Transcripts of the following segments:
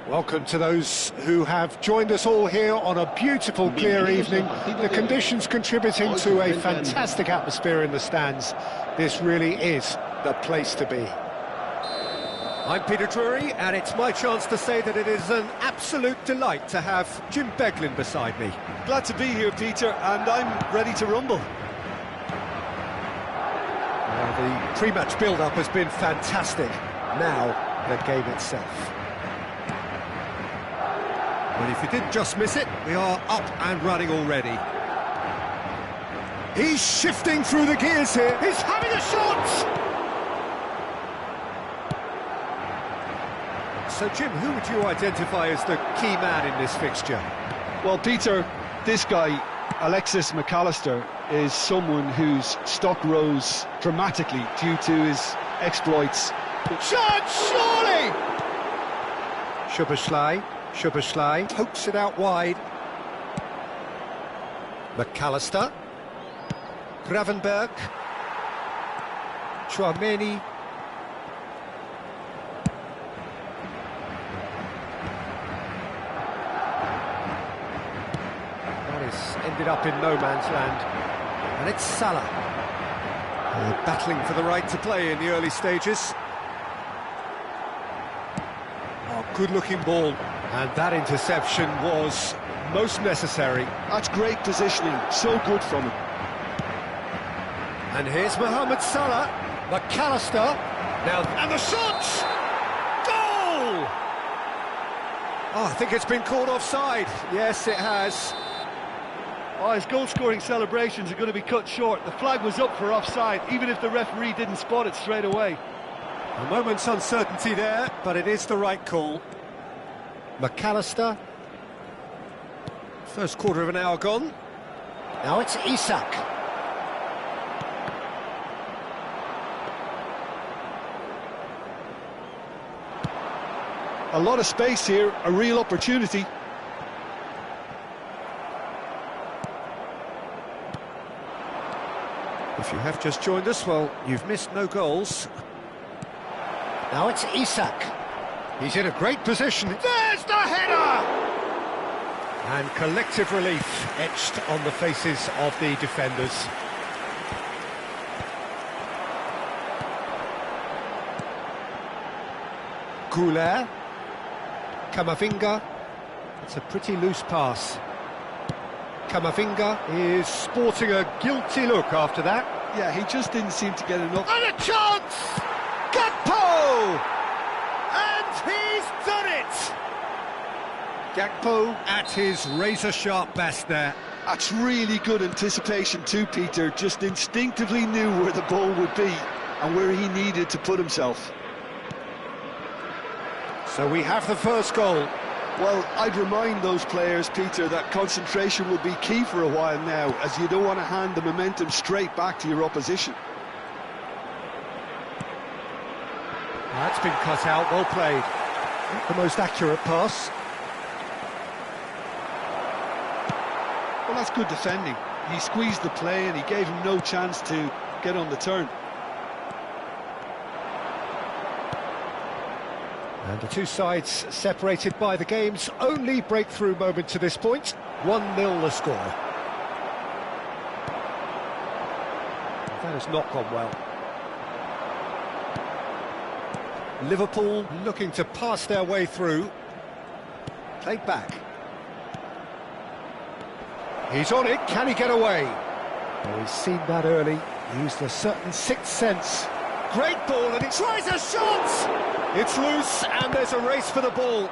Welcome to those who have joined us all here on a beautiful, clear evening. The conditions contributing to a fantastic atmosphere in the stands. This really is the place to be. I'm Peter Drury, and it's my chance to say that it is an absolute delight to have Jim Beglin beside me. Glad to be here, Peter, and I'm ready to rumble. The pre-match build-up has been fantastic. Now, the game itself. Well, if you did just miss it, we are up and running already. He's shifting through the gears here. He's having a shot! So, Jim, who would you identify as the key man in this fixture? Well, Peter, this guy, Alexis Mac Allister, is someone whose stock rose dramatically due to his exploits. Shot, surely! Szoboszlai pokes it out wide. Mac Allister. Gravenberch. Chouameni. That is ended up in no man's land. And it's Salah. Battling for the right to play in the early stages. Good-looking ball, and that interception was most necessary. That's great positioning, so good from him. And here's Mohamed Salah, Mac Allister, now, and the shot! Goal! Oh, I think it's been called offside. Yes, it has. Oh, his goal-scoring celebrations are going to be cut short. The flag was up for offside, even if the referee didn't spot it straight away. A moment's uncertainty there, but it is the right call. Mac Allister. First quarter of an hour gone. Now it's Isak. A lot of space here, a real opportunity. If you have just joined us, well, you've missed no goals. Now it's Isak. He's in a great position. There's the header! And collective relief etched on the faces of the defenders. Goulet. Camavinga. It's a pretty loose pass. Camavinga is sporting a guilty look after that. Yeah, he just didn't seem to get enough. And a chance! Gakpo! And he's done it! Gakpo at his razor-sharp best there. That's really good anticipation too, Peter. Just instinctively knew where the ball would be and where he needed to put himself. So we have the first goal. Well, I'd remind those players, Peter, that concentration will be key for a while now, as you don't want to hand the momentum straight back to your opposition. That's been cut out, well played. Not the most accurate pass. Well, that's good defending. He squeezed the play and he gave him no chance to get on the turn. And the two sides separated by the game's only breakthrough moment to this point. 1-0 the score. That has not gone well. Liverpool looking to pass their way through. Played back. He's on it, can he get away? Oh, he's seen that early, used a certain sixth sense. Great ball, and he tries a shot! It's loose, and there's a race for the ball.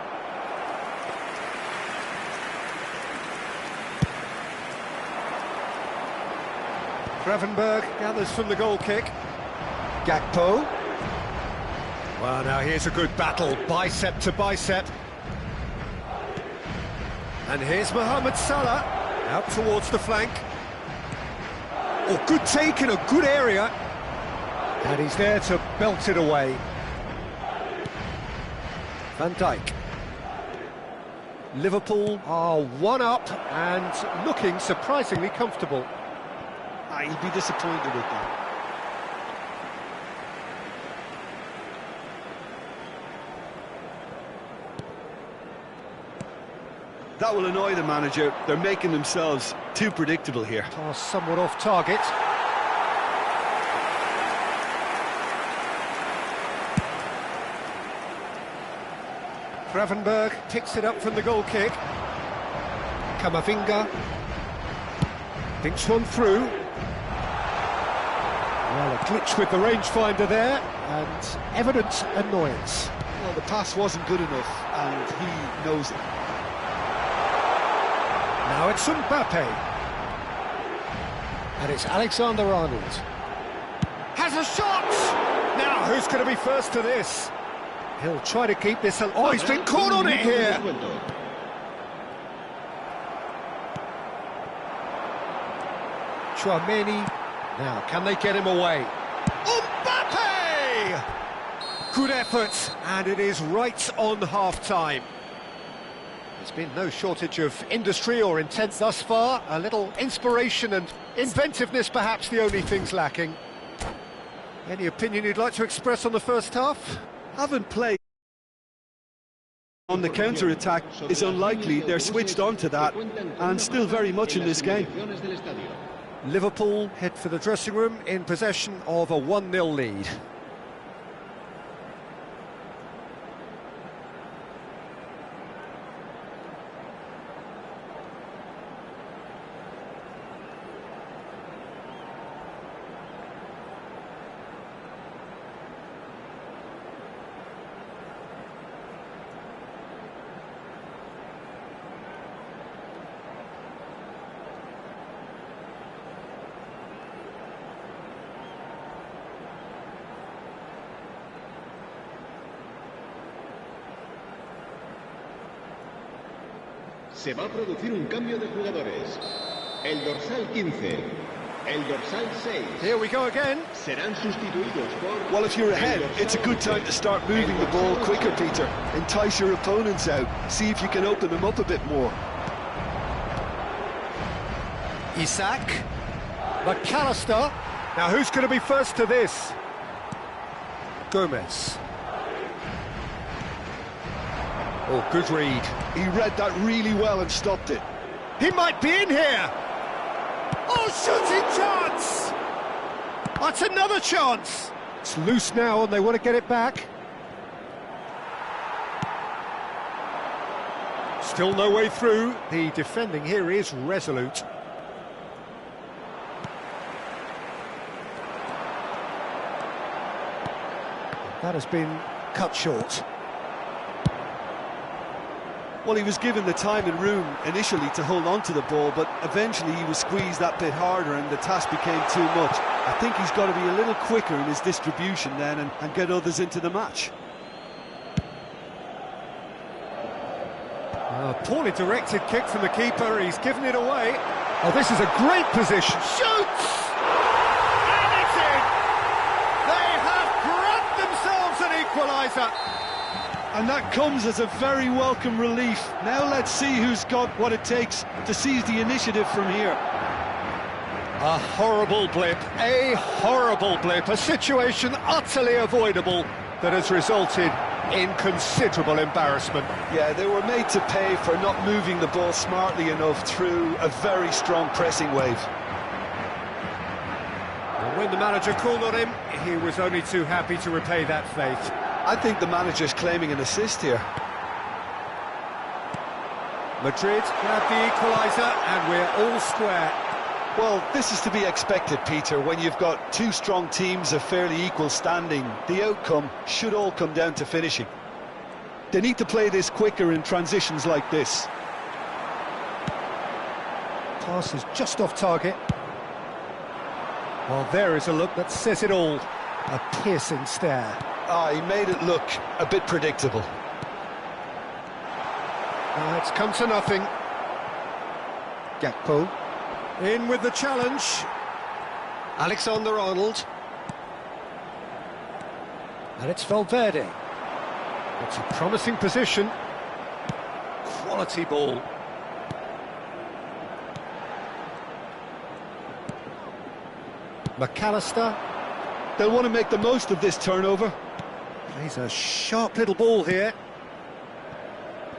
Gravenberch gathers from the goal kick. Gakpo. Well, now here's a good battle, bicep to bicep. And here's Mohamed Salah, out towards the flank. Oh, good take in a good area. And he's there to belt it away. Van Dijk. Liverpool are one up and looking surprisingly comfortable. He'd be disappointed with that. That will annoy the manager. They're making themselves too predictable here. Pass somewhat off target. Gravenberg picks it up from the goal kick. Camavinga thinks one through. Well, a glitch with the rangefinder there, and evident annoyance. Well, the pass wasn't good enough, and he knows it. Now it's Mbappe. And it's Alexander-Arnold. Has a shot! Now, who's going to be first to this? He'll try to keep this... Oh, he's been caught on it here! Tchouameni. Now, can they get him away? Mbappe! Good effort, and it is right on half-time. There's been no shortage of industry or intent thus far. A little inspiration and inventiveness, perhaps the only things lacking. Any opinion you'd like to express on the first half? Haven't played on the counter-attack is unlikely. They're switched on to that and still very much in this game. Liverpool head for the dressing room in possession of a 1-0 lead. Se va a producir un cambio de jugadores. El dorsal 15, el dorsal 6. Here we go again. Serán sustituidos por... Well, if you're ahead, it's a good time to start moving the ball quicker, Peter. Entice your opponents out. See if you can open them up a bit more. Isak. McAllister. Now, who's going to be first to this? Gomez. Oh, good read. He read that really well and stopped it. He might be in here! Oh, shooting chance! That's another chance! It's loose now and they want to get it back. Still no way through. The defending here is resolute. That has been cut short. Well, he was given the time and room initially to hold on to the ball, but eventually he was squeezed that bit harder and the task became too much. I think he's got to be a little quicker in his distribution then and get others into the match. Poorly directed kick from the keeper, he's given it away. Oh, this is a great position. Shoots! And it's in! They have grabbed themselves an equaliser. And that comes as a very welcome relief. Now let's see who's got what it takes to seize the initiative from here. A horrible blip, a situation utterly avoidable that has resulted in considerable embarrassment. Yeah, they were made to pay for not moving the ball smartly enough through a very strong pressing wave. And when the manager called on him, he was only too happy to repay that faith. I think the manager's claiming an assist here. Madrid grab the equaliser and we're all square. Well, this is to be expected, Peter. When you've got two strong teams of fairly equal standing, the outcome should all come down to finishing. They need to play this quicker in transitions like this. Pass is just off target. Well, there is a look that says it all. A piercing stare. He made it look a bit predictable. It's come to nothing. Gakpo in with the challenge. Alexander-Arnold. And it's Valverde. It's a promising position. Quality ball. McAllister. They'll want to make the most of this turnover. Plays a sharp little ball here.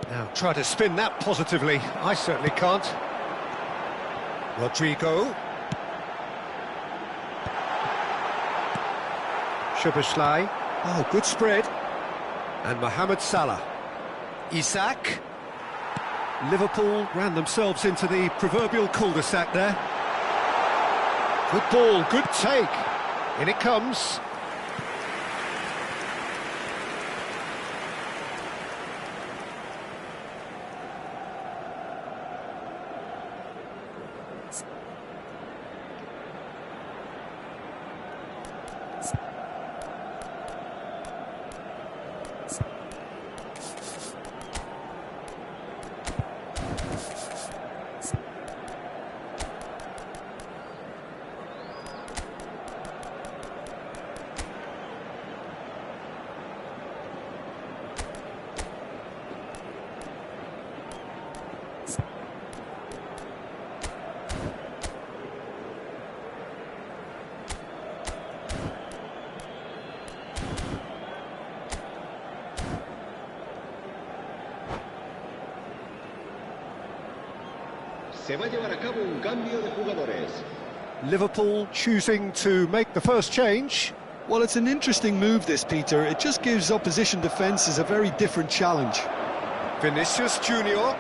Now try to spin that positively. I certainly can't. Rodrigo. Szoboszlai. Oh, good spread. And Mohamed Salah. Isak. Liverpool ran themselves into the proverbial cul-de-sac there. Good ball, good take. In it comes. Se va a llevar a cabo un cambio de jugadores. Liverpool choosing to make the first change. Well, it's an interesting move, this, Peter. It just gives opposition defences a very different challenge. Vinicius Junior.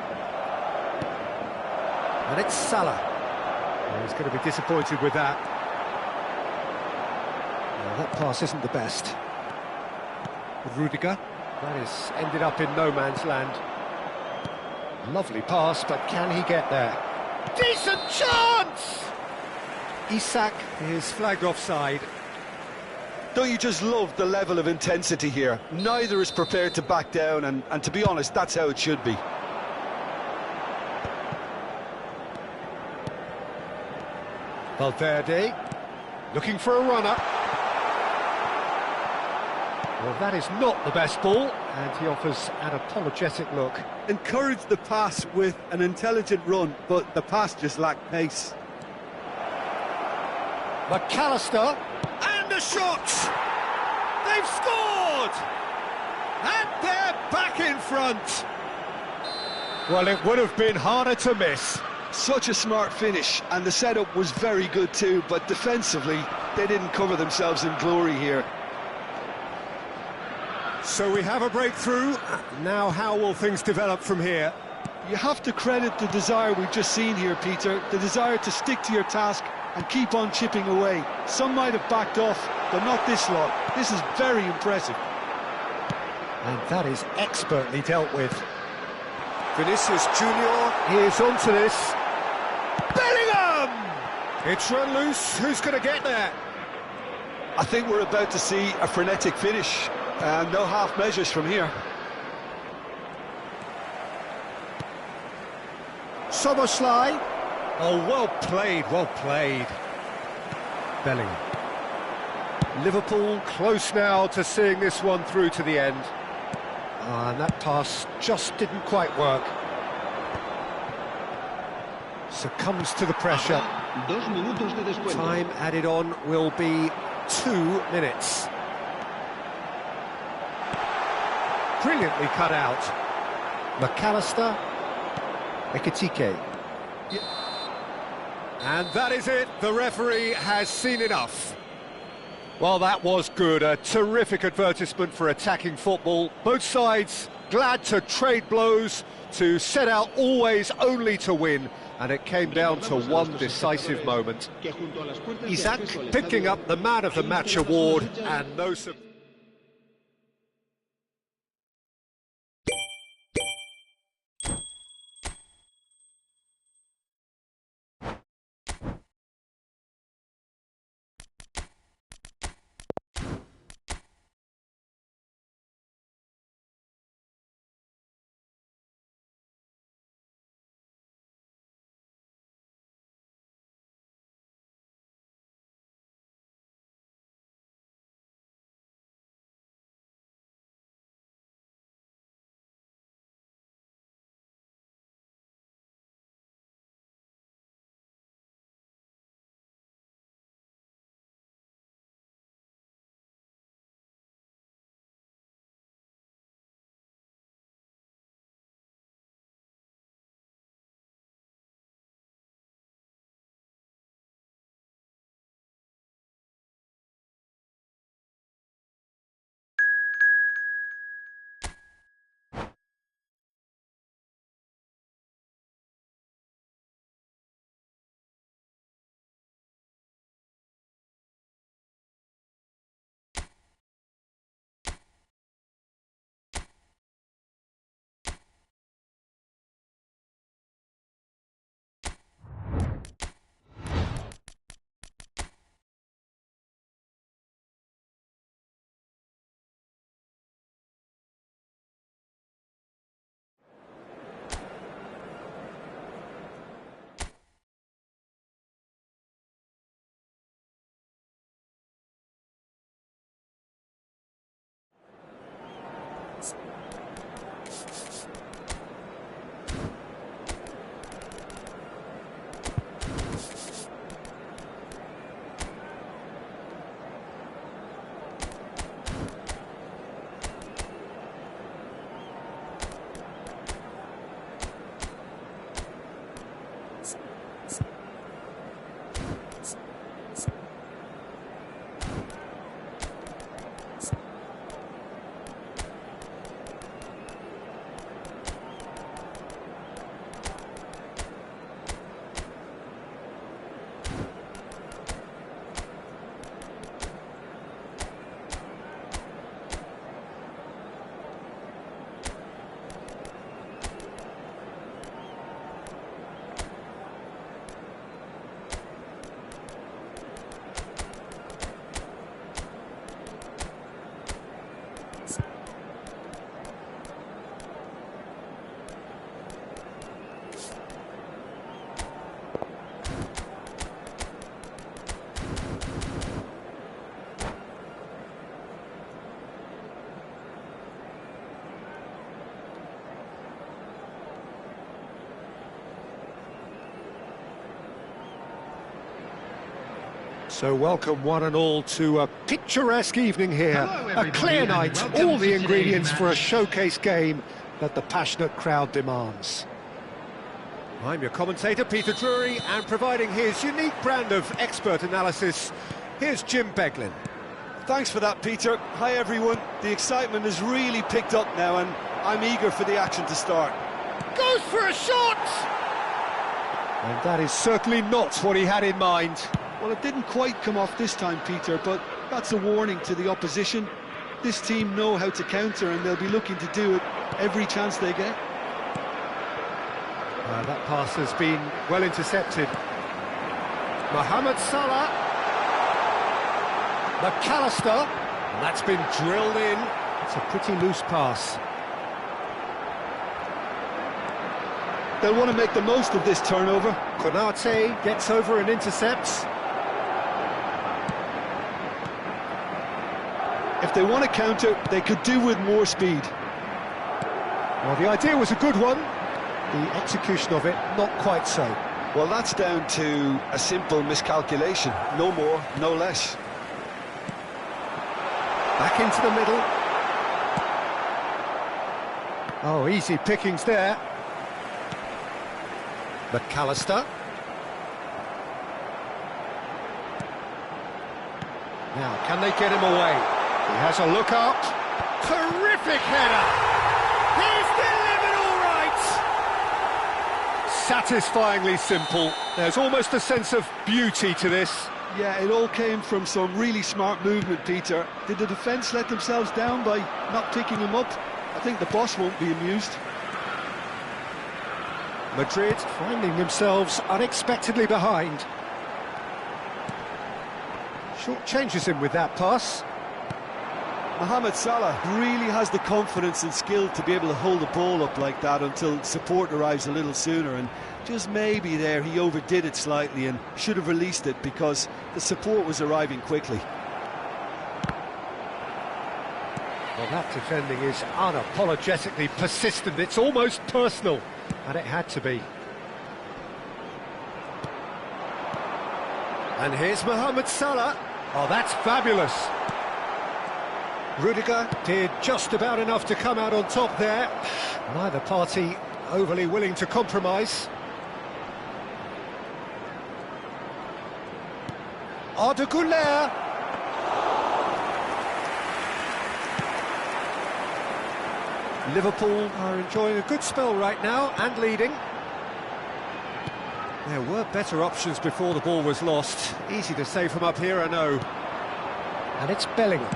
And it's Salah. Oh, he's going to be disappointed with that. Well, that pass isn't the best. Rudiger. That is ended up in no man's land. Lovely pass, but can he get there? Decent chance! Isak is flagged offside. Don't you just love the level of intensity here? Neither is prepared to back down, and to be honest, that's how it should be. Valverde, looking for a runner. Well, that is not the best ball, and he offers an apologetic look. Encourage the pass with an intelligent run, but the pass just lacked pace. McAllister, and a shot! They've scored! And they're back in front! Well, it would have been harder to miss. Such a smart finish, and the setup was very good too, but defensively, they didn't cover themselves in glory here. So we have a breakthrough. Now how will things develop from here? You have to credit the desire we've just seen here, Peter, the desire to stick to your task and keep on chipping away. Some might have backed off, but not this lot. This is very impressive. And that is expertly dealt with. Vinicius Junior is onto this. Bellingham! It's run loose. Who's going to get there? I think we're about to see a frenetic finish. No half measures from here. Szoboszlai. Oh, well played, well played. Bellingham. Liverpool close now to seeing this one through to the end. And that pass just didn't quite work. Succumbs to the pressure. Time added on will be 2 minutes. Brilliantly cut out. McAllister. Ekitike. And that is it. The referee has seen enough. Well, that was good. A terrific advertisement for attacking football. Both sides glad to trade blows, to set out always only to win. And it came down to one decisive moment. Isak picking up the Man of the Match award, and no surprise. So welcome one and all to a picturesque evening here. A clear night, all the ingredients for a showcase game that the passionate crowd demands. I'm your commentator, Peter Drury, and providing his unique brand of expert analysis, here's Jim Beglin. Thanks for that, Peter. Hi, everyone. The excitement has really picked up now, and I'm eager for the action to start. Goes for a shot! And that is certainly not what he had in mind. Well, it didn't quite come off this time, Peter, but that's a warning to the opposition. This team know how to counter, and they'll be looking to do it every chance they get. That pass has been well intercepted. Mohamed Salah. McAllister. And that's been drilled in. It's a pretty loose pass. They'll want to make the most of this turnover. Konate gets over and intercepts. If they want to counter, they could do with more speed. Well, the idea was a good one. The execution of it, not quite so. Well, that's down to a simple miscalculation. No more, no less. Back into the middle. Oh, easy pickings there. McAllister. Now, can they get him away? He has a look up. Terrific header! He's delivered all right! Satisfyingly simple. There's almost a sense of beauty to this. Yeah, it all came from some really smart movement, Peter. Did the defence let themselves down by not picking him up? I think the boss won't be amused. Madrid finding themselves unexpectedly behind. Short changes him with that pass. Mohamed Salah really has the confidence and skill to be able to hold the ball up like that until support arrives a little sooner, and just maybe there he overdid it slightly and should have released it because the support was arriving quickly. Well, that defending is unapologetically persistent. It's almost personal, and it had to be. And here's Mohamed Salah. Oh, that's fabulous. Rudiger did just about enough to come out on top there. Neither party overly willing to compromise. Arda Güler. Liverpool are enjoying a good spell right now and leading. There were better options before the ball was lost. Easy to say from up here, I know. And it's Bellingham.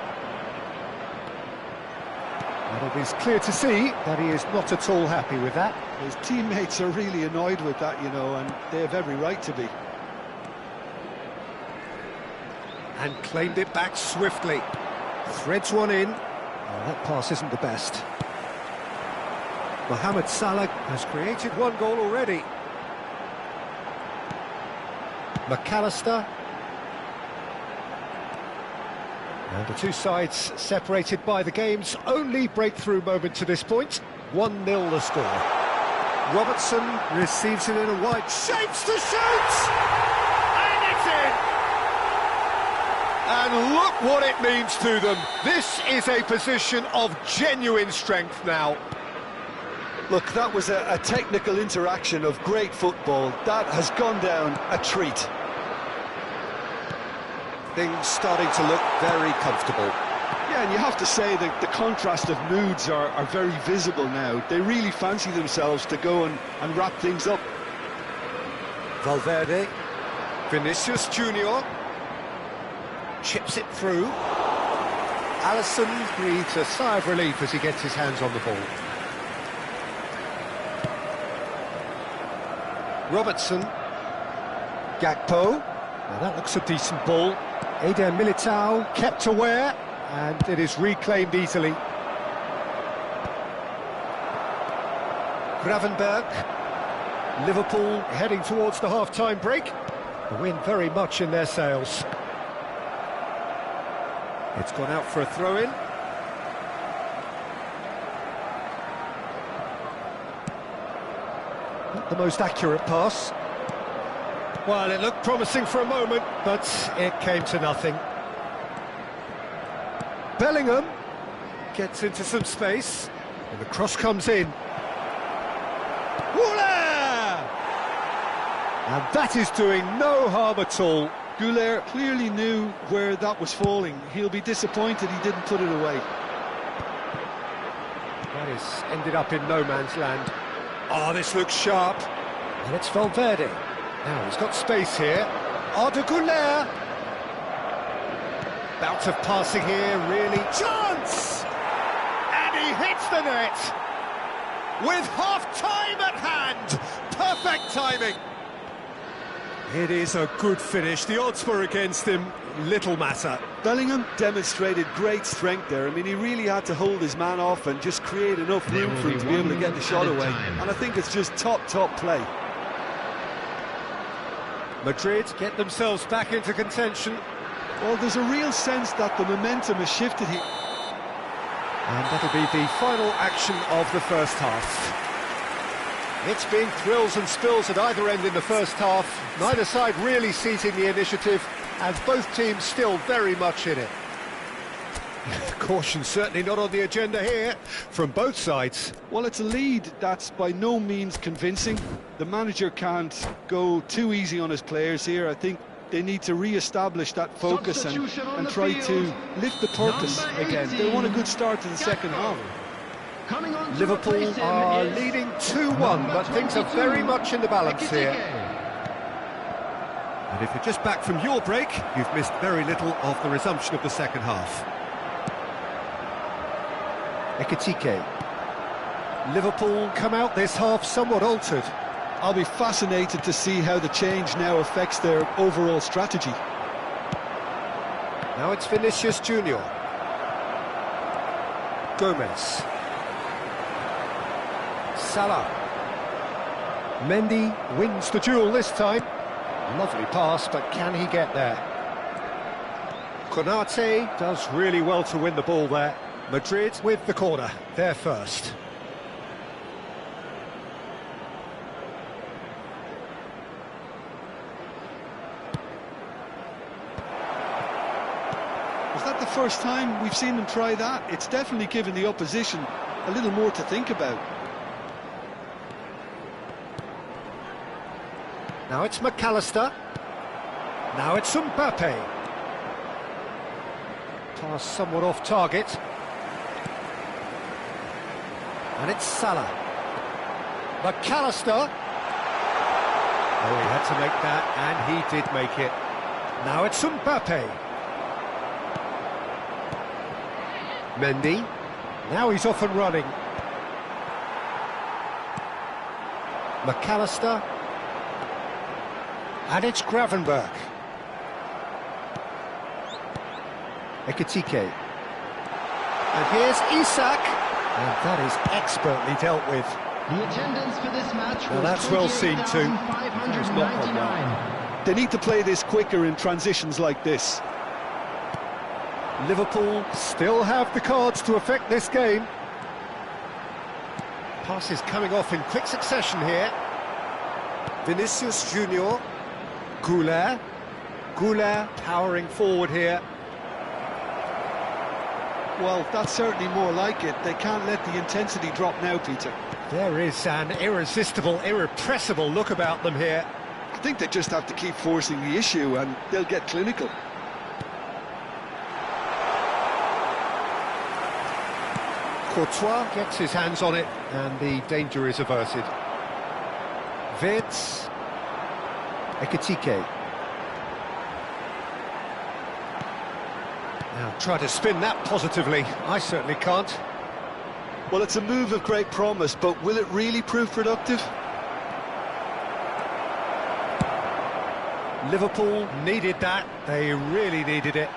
Well, it is clear to see that he is not at all happy with that. His teammates are really annoyed with that, you know, and they have every right to be. And claimed it back swiftly. Threads one in. Oh, that pass isn't the best. Mohamed Salah has created one goal already. McAllister. And the two sides separated by the game's only breakthrough moment to this point. 1-0 the score. Robertson receives it in a wide, shapes to shoot! And it's in! And look what it means to them. This is a position of genuine strength now. Look, that was a technical interaction of great football. That has gone down a treat. Things starting to look very comfortable. Yeah, and you have to say that the contrast of moods are very visible now. They really fancy themselves to go and wrap things up. Valverde, Vinicius Junior, chips it through. Alisson breathes a sigh of relief as he gets his hands on the ball. Robertson, Gakpo, now that looks a decent ball. Eder Militao kept aware, and it is reclaimed easily. Gravenberg, Liverpool heading towards the half-time break. The wind very much in their sails. It's gone out for a throw-in. Not the most accurate pass. Well, it looked promising for a moment, but it came to nothing. Bellingham gets into some space, and the cross comes in. Goulet! And that is doing no harm at all. Goulet clearly knew where that was falling. He'll be disappointed he didn't put it away. That is ended up in no man's land. Oh, this looks sharp. And it's Valverde. Now he's got space here. Arda Goulet. Bout of passing here, really. Chance! And he hits the net. With half-time at hand. Perfect timing. It is a good finish. The odds were against him. Little matter. Bellingham demonstrated great strength there. I mean, he really had to hold his man off and just create enough room for him to be able to get the shot away. And I think it's just top play. Madrid get themselves back into contention. Well, there's a real sense that the momentum has shifted here. And that'll be the final action of the first half. It's been thrills and spills at either end in the first half. Neither side really seizing the initiative, and both teams still very much in it. Caution certainly not on the agenda here from both sides. Well, it's a lead that's by no means convincing. The manager can't go too easy on his players here. I think they need to re-establish that focus and try to lift the purpose again. They want a good start to the second half. Liverpool are leading 2-1, but things are very much in the balance here. And if you're just back from your break, you've missed very little of the resumption of the second half. Ekitike. Liverpool come out this half somewhat altered. I'll be fascinated to see how the change now affects their overall strategy. Now it's Vinicius Junior. Gomez. Salah. Mendy wins the duel this time. Lovely pass, but can he get there? Konate does really well to win the ball there. Madrid with the corner, they're first. Was that the first time we've seen them try that? It's definitely given the opposition a little more to think about. Now it's McAllister. Now it's Mbappe. Pass somewhat off target. And it's Salah. McAllister. Oh, he had to make that, and he did make it. Now it's Mbappe. Mendy. Now he's off and running. McAllister. And it's Gravenberch. Ekitike. And here's Isak. And that is expertly dealt with. The attendance for this match now was that's well seen too. It's not gone well. They need to play this quicker in transitions like this. Liverpool still have the cards to affect this game. Passes coming off in quick succession here. Vinicius Junior. Goulet. Goulet powering forward here. Well, that's certainly more like it. They can't let the intensity drop now, Peter. There is an irresistible, irrepressible look about them here. I think they just have to keep forcing the issue and they'll get clinical. Courtois gets his hands on it and the danger is averted. Wirtz. Ekitike. Now try to spin that positively. I certainly can't. Well, it's a move of great promise, but will it really prove productive? Liverpool needed that. They really needed it.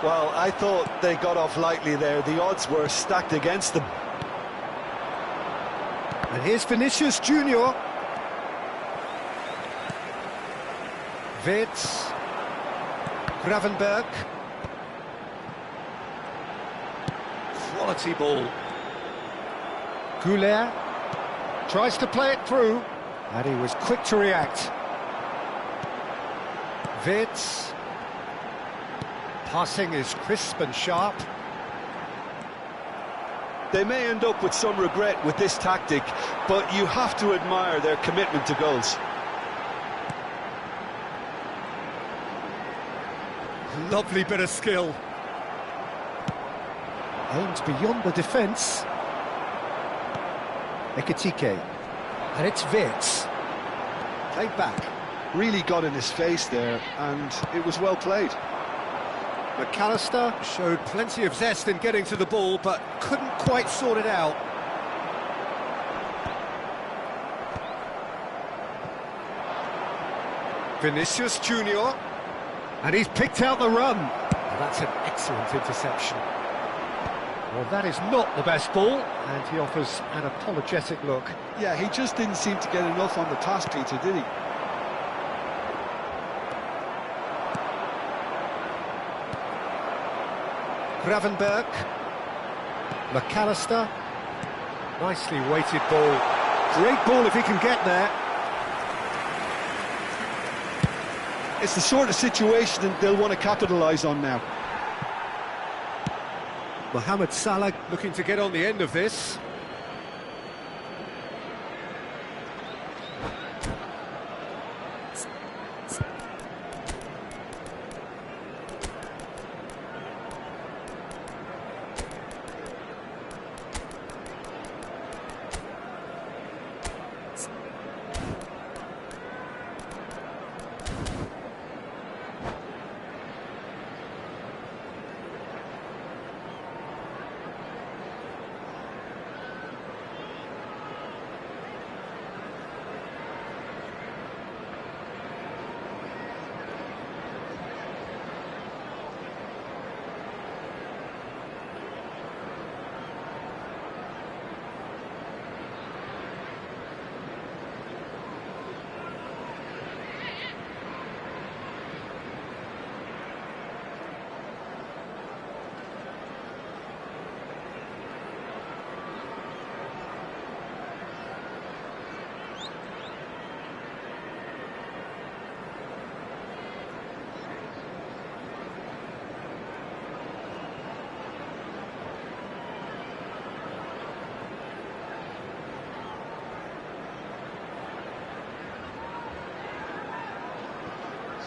Well, I thought they got off lightly there. The odds were stacked against them. And here's Vinicius Junior. Wirtz. Gravenberch. Quality ball. Goulet tries to play it through, and he was quick to react. Wirtz. Passing is crisp and sharp. They may end up with some regret with this tactic, but you have to admire their commitment to goals. Lovely bit of skill. Aimed beyond the defence. Ekitike. And it's Wirtz. Played back. Really got in his face there, and it was well played. McAllister showed plenty of zest in getting to the ball, but couldn't quite sort it out. Vinicius Junior. And he's picked out the run. Well, that's an excellent interception. Well, that is not the best ball, and he offers an apologetic look. Yeah, he just didn't seem to get enough on the pass, Peter, did he? Gravenberg. McAllister. Nicely weighted ball. Great ball if he can get there. It's the sort of situation that they'll want to capitalise on now. Mohamed Salah looking to get on the end of this.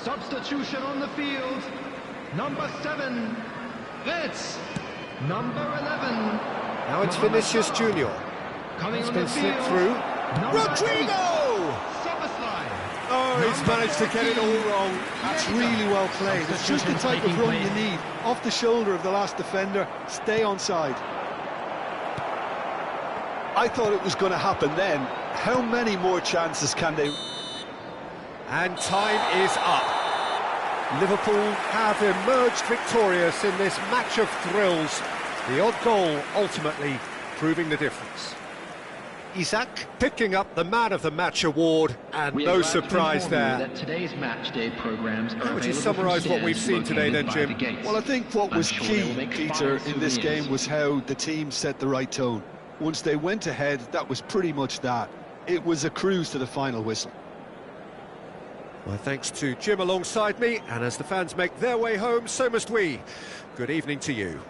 Substitution on the field. Number 7, Wirtz. Number 11. Now it's Vinicius Junior. Coming He's on been the slipped field. through. Number Rodrigo! 8, Szoboszlai. Oh, he's managed to get it all wrong. That's really well played. It's just the type of run you need. Off the shoulder of the last defender, stay onside. I thought it was going to happen then. How many more chances can they... And time is up. Liverpool have emerged victorious in this match of thrills. The odd goal ultimately proving the difference. Isak picking up the Man of the Match award, and no surprise there. That today's match day programs How would you summarise what we've seen today then, Jim? Well, I think what was key, Peter, in this game was how the team set the right tone. Once they went ahead, that was pretty much that. It was a cruise to the final whistle. Well, thanks to Jim alongside me, and as the fans make their way home, so must we. Good evening to you.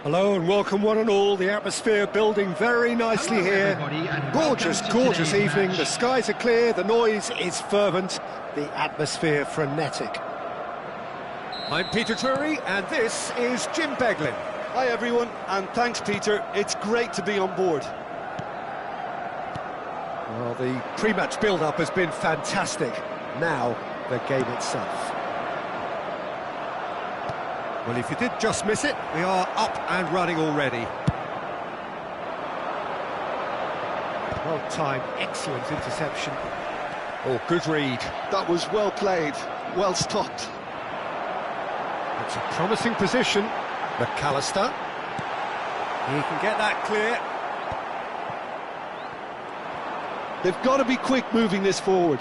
Hello and welcome one and all. The atmosphere building very nicely Hello, here. everybody, and Gorgeous, welcome to gorgeous today's evening. match. The skies are clear, the noise is fervent, the atmosphere frenetic. I'm Peter Drury and this is Jim Beglin. Hi everyone, and thanks Peter, it's great to be on board. Well, the pre-match build-up has been fantastic. Now, the game itself. Well, if you did just miss it, we are up and running already. Well timed, excellent interception. Oh, good read. That was well played, well stopped. It's a promising position. McAllister. He can get that clear. They've got to be quick moving this forward.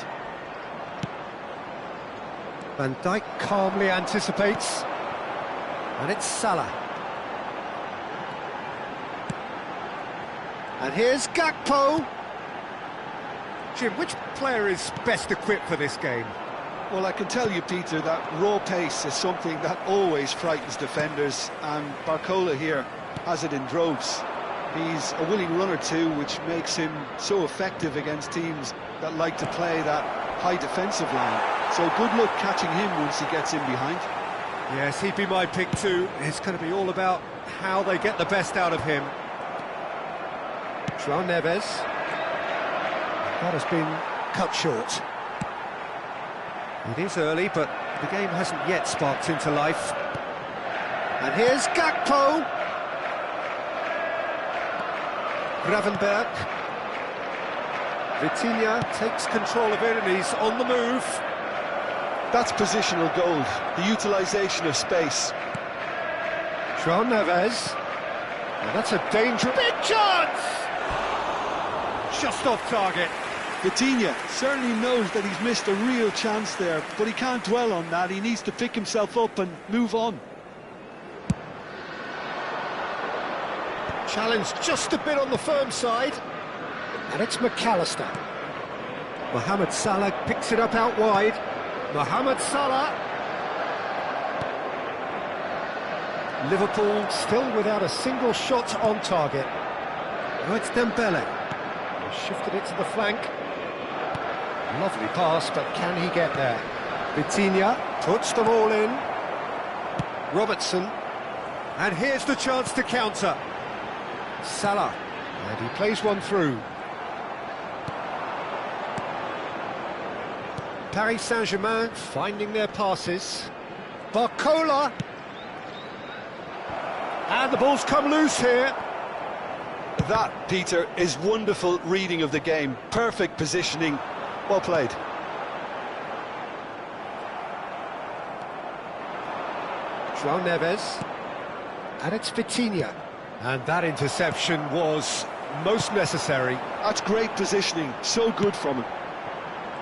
Van Dijk calmly anticipates. And it's Salah. And here's Gakpo. Jim, which player is best equipped for this game? Well, I can tell you, Peter, that raw pace is something that always frightens defenders, and Barcola here has it in droves. He's a willing runner too, which makes him so effective against teams that like to play that high defensive line. So good luck catching him once he gets in behind. Yes, he'd be my pick too. It's going to be all about how they get the best out of him. João Neves. That has been cut short. It is early, but the game hasn't yet sparked into life. And here's Gakpo. Gravenberch. Vitinha takes control of it and he's on the move. That's positional gold, the utilisation of space. João Neves. And that's a dangerous... Big chance! Just off target. Vitinha certainly knows that he's missed a real chance there, but he can't dwell on that. He needs to pick himself up and move on. Challenge just a bit on the firm side. And it's McAllister. Mohamed Salah picks it up out wide. Mohamed Salah. Liverpool still without a single shot on target. Now it's Dembele. He shifted it to the flank. Lovely pass, but can he get there? Vitinha puts them all in. Robertson. And here's the chance to counter. Salah. And he plays one through. Paris Saint-Germain finding their passes. Barcola. And the ball's come loose here. That, Peter, is wonderful reading of the game. Perfect positioning. Well played. João Neves. And it's Vitinha. And that interception was most necessary. That's great positioning. So good from him.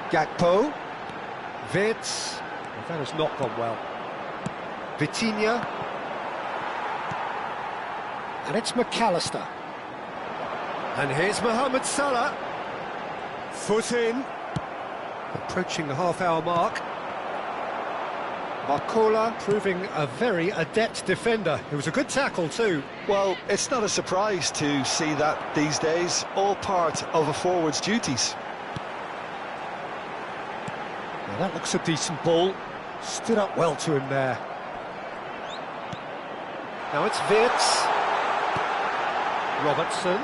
Gakpo. Wirtz. Well, that has not gone well. Vitinha. And it's McAllister. And here's Mohamed Salah. Foot in. Approaching the half-hour mark. Barcola proving a very adept defender. It was a good tackle too. Well, it's not a surprise to see that these days. All part of a forward's duties. Now that looks a decent ball. Stood up well to him there. Now it's Wirtz. Robertson.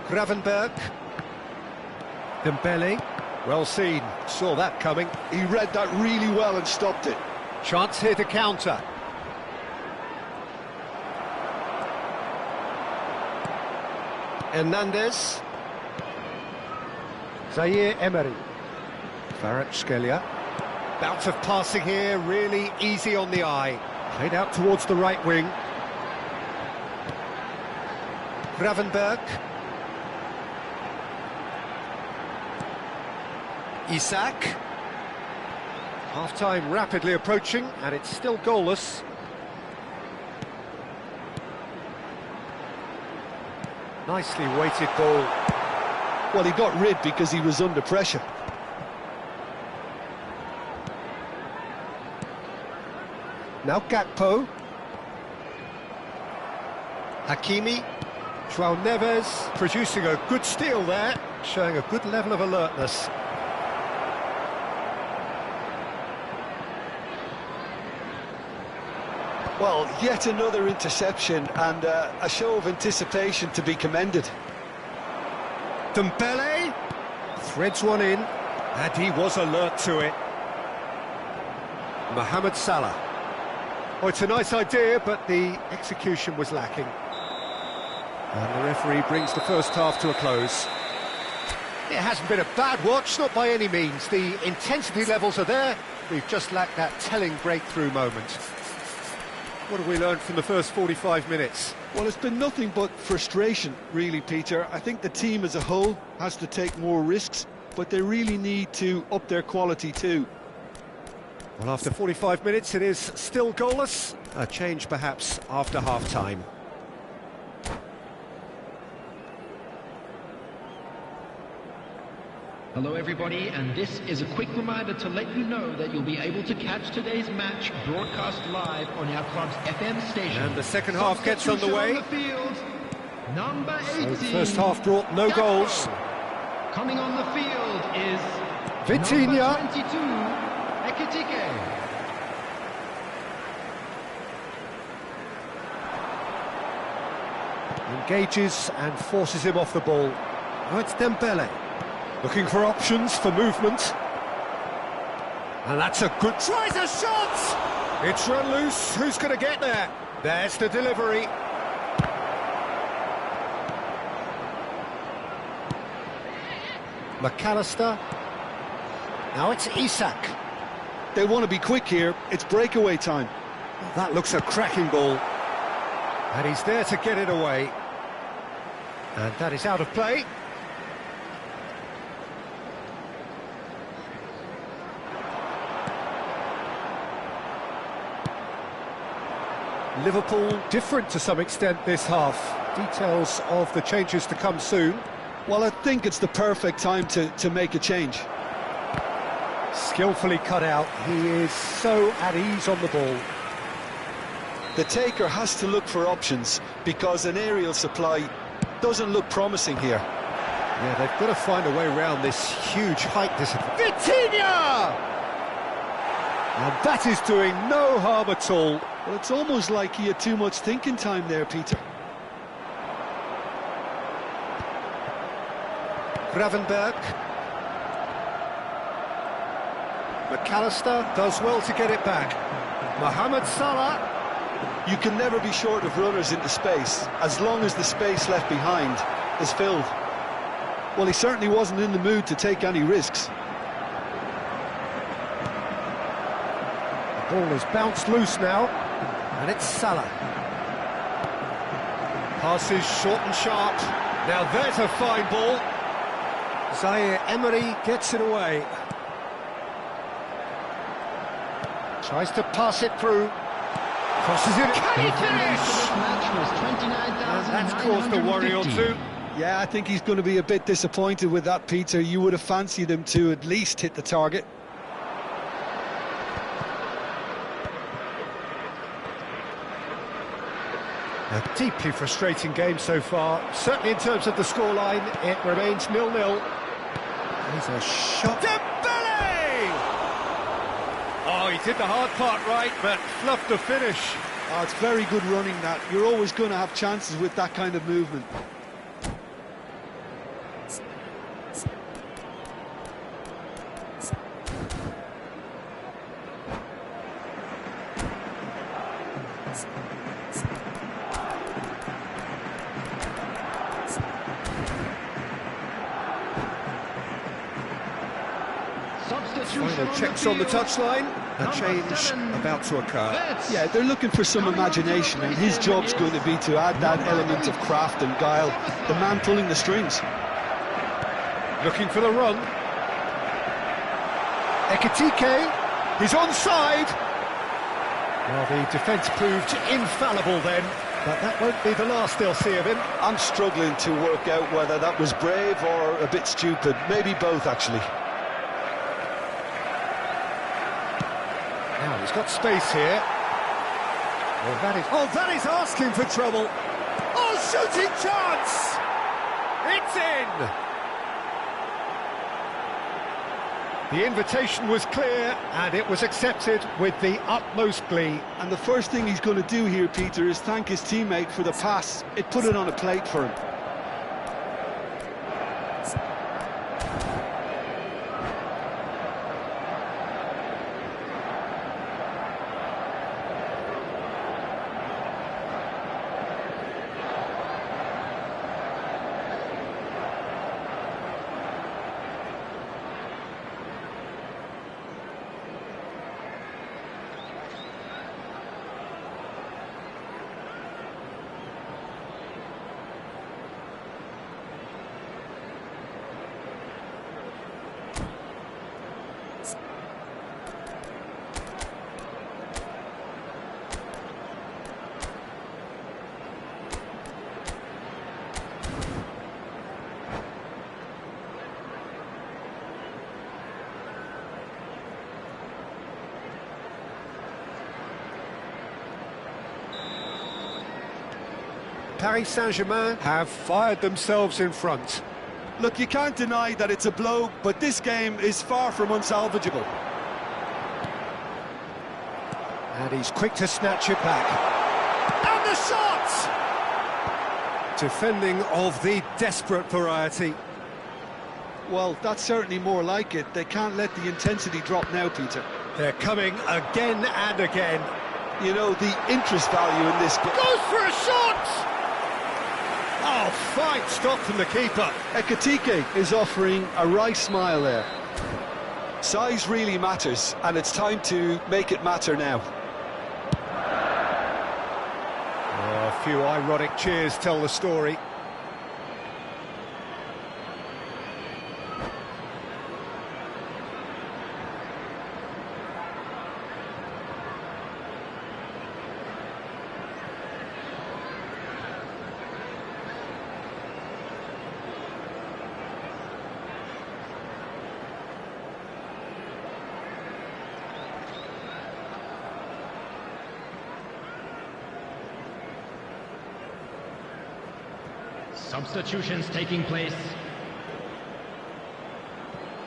Gravenberch. Dembele. Well seen. Saw that coming. He read that really well and stopped it. Chance here to counter. Hernandez. Zaire Emery. Kvaratskhelia. Bout of passing here, really easy on the eye. Played out towards the right wing. Gravenberch. Isak. Half-time rapidly approaching, and it's still goalless. Nicely weighted ball. Well, he got rid because he was under pressure. Now Gakpo. Hakimi, João Neves producing a good steal there, showing a good level of alertness. Well, yet another interception and a show of anticipation to be commended. Dembele threads one in, and he was alert to it. Mohamed Salah. Oh, it's a nice idea, but the execution was lacking. And the referee brings the first half to a close. It hasn't been a bad watch, not by any means. The intensity levels are there. We've just lacked that telling breakthrough moment. What have we learned from the first 45 minutes? Well, it's been nothing but frustration, really, Peter. I think the team as a whole has to take more risks, but they really need to up their quality too. Well, after 45 minutes, it is still goalless. A change, perhaps, after half-time. Hello everybody, and this is a quick reminder to let you know that you'll be able to catch today's match broadcast live on our club's FM station. And the second half gets underway. On the field, number 18. So the first half brought no goals. Coming on the field is Vitinha. number 22, Ekitike. Engages and forces him off the ball. Now it's Dembele. Looking for options for movement. And that's a good... Tries a shot! It's run loose. Who's going to get there? There's the delivery. McAllister. Now it's Isak. They want to be quick here. It's breakaway time. That looks a cracking ball. And he's there to get it away. And that is out of play. Liverpool different to some extent this half. Details of the changes to come soon. Well, I think it's the perfect time to make a change. Skillfully cut out. He is so at ease on the ball. The taker has to look for options because an aerial supply doesn't look promising here. Yeah, they've got to find a way around this huge height disadvantage. Vitinha! And that is doing no harm at all. Well, it's almost like he had too much thinking time there, Peter. Gravenberg. McAllister does well to get it back. Mohamed Salah. You can never be short of runners into space, as long as the space left behind is filled. Well, he certainly wasn't in the mood to take any risks. The ball is bounced loose now, and it's Salah. Passes short and sharp. Now there's a fine ball. Zaire Emery gets it away. Tries to pass it through. Crosses it. Can he finish? And that's caused a worry or two. Yeah, I think he's going to be a bit disappointed with that, Peter. You would have fancied him to at least hit the target. A deeply frustrating game so far. Certainly in terms of the scoreline, it remains 0-0. There's a shot. Dembele! Oh, he did the hard part right, but fluffed the finish. Oh, it's very good running, that. You're always going to have chances with that kind of movement. Final checks on the touchline. A change about to occur. Yeah, they're looking for some imagination, and his job's going to be to add that element of craft and guile. The man pulling the strings. Looking for the run. Ekitike. He's onside. Well, the defence proved infallible then, but that won't be the last they'll see of him. I'm struggling to work out whether that was brave or a bit stupid. Maybe both, actually. Now he's got space here. Well, that is asking for trouble. shooting chance! It's in! The invitation was clear, and it was accepted with the utmost glee. And the first thing he's going to do here, Peter, is thank his teammate for the pass. It put it on a plate for him. Paris Saint-Germain have fired themselves in front. Look, you can't deny that it's a blow, but this game is far from unsalvageable. And he's quick to snatch it back. And the shot! Defending of the desperate variety. Well, that's certainly more like it. They can't let the intensity drop now, Peter. They're coming again and again. You know, the interest value in this... Goes for a shot! Oh, fine stop from the keeper. Ekitike is offering a wry smile there. Size really matters, and it's time to make it matter now. Oh, a few ironic cheers tell the story. Substitutions taking place.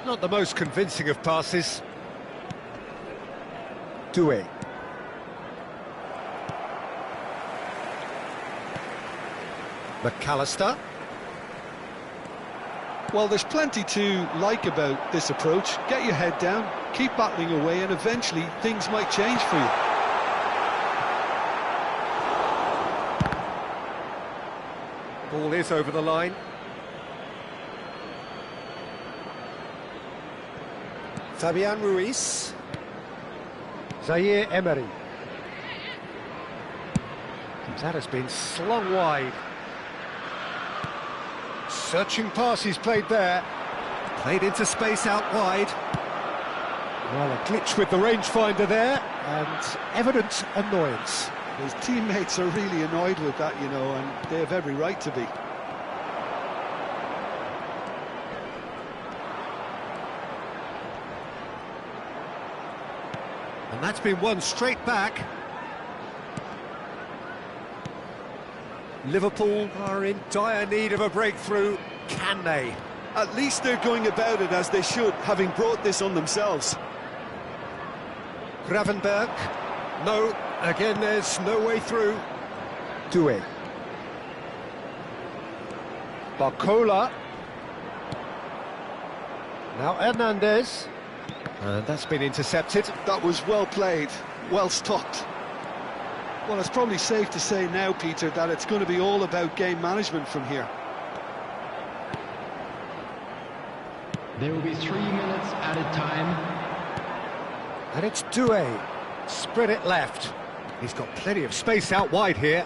Not the most convincing of passes. Doué. McAllister. Well, there's plenty to like about this approach. Get your head down, keep battling away, and eventually things might change for you. Ball is over the line. Fabian Ruiz. Zaire Emery. That has been slung wide. Searching pass he's played there. Played into space out wide. Well, a glitch with the rangefinder there, and evident annoyance. His teammates are really annoyed with that, you know, and they have every right to be. And that's been won straight back. Liverpool are in dire need of a breakthrough. Can they? At least they're going about it as they should, having brought this on themselves. Gravenberg. No, again there's no way through. Doué. Barcola. Now Hernandez. And that's been intercepted. That was well played, well stopped. Well, it's probably safe to say now, Peter, that it's going to be all about game management from here. There will be 3 minutes added time. And it's Doué. Spread it left. He's got plenty of space out wide here.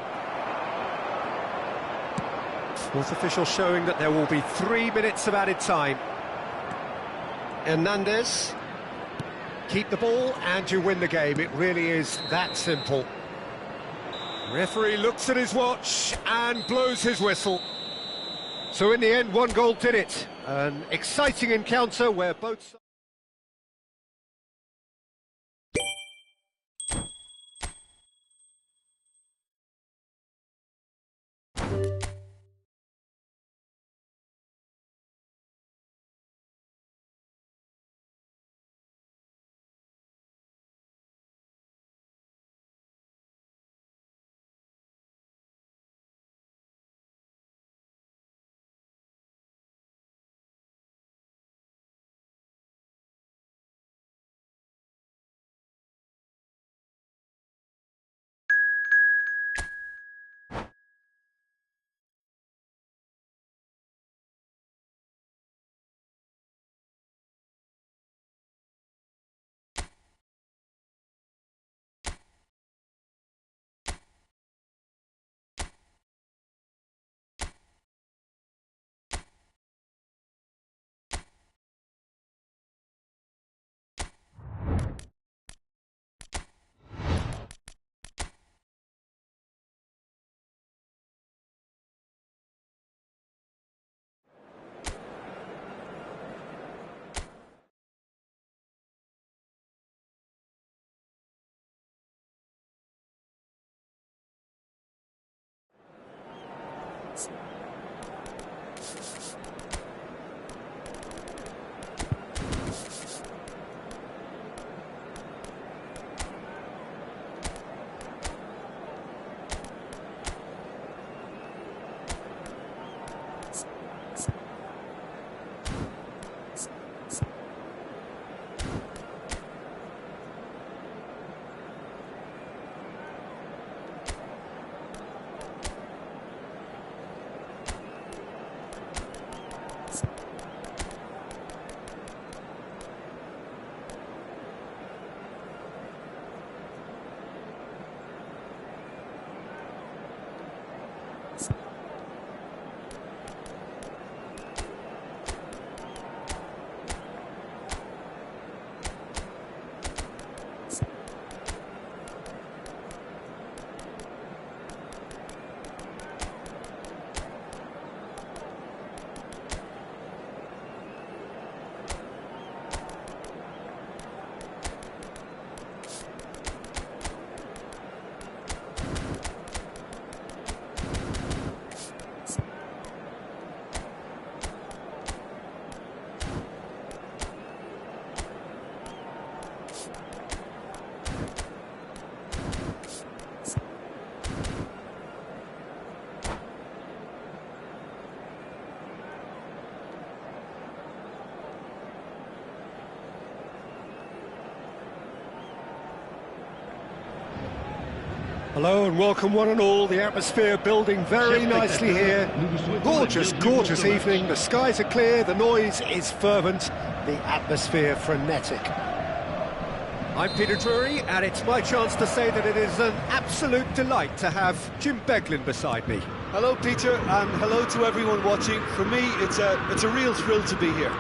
Fourth official showing that there will be 3 minutes of added time. Hernandez. Keep the ball and you win the game. It really is that simple. Referee looks at his watch and blows his whistle. So in the end, 1 goal did it. An exciting encounter where both sides... Hello and welcome one and all. The atmosphere building very nicely here. Gorgeous, gorgeous evening. The skies are clear, the noise is fervent, the atmosphere frenetic. I'm Peter Drury, and it's my chance to say that it is an absolute delight to have Jim Beglin beside me. Hello, Peter, and hello to everyone watching. For me, it's a real thrill to be here.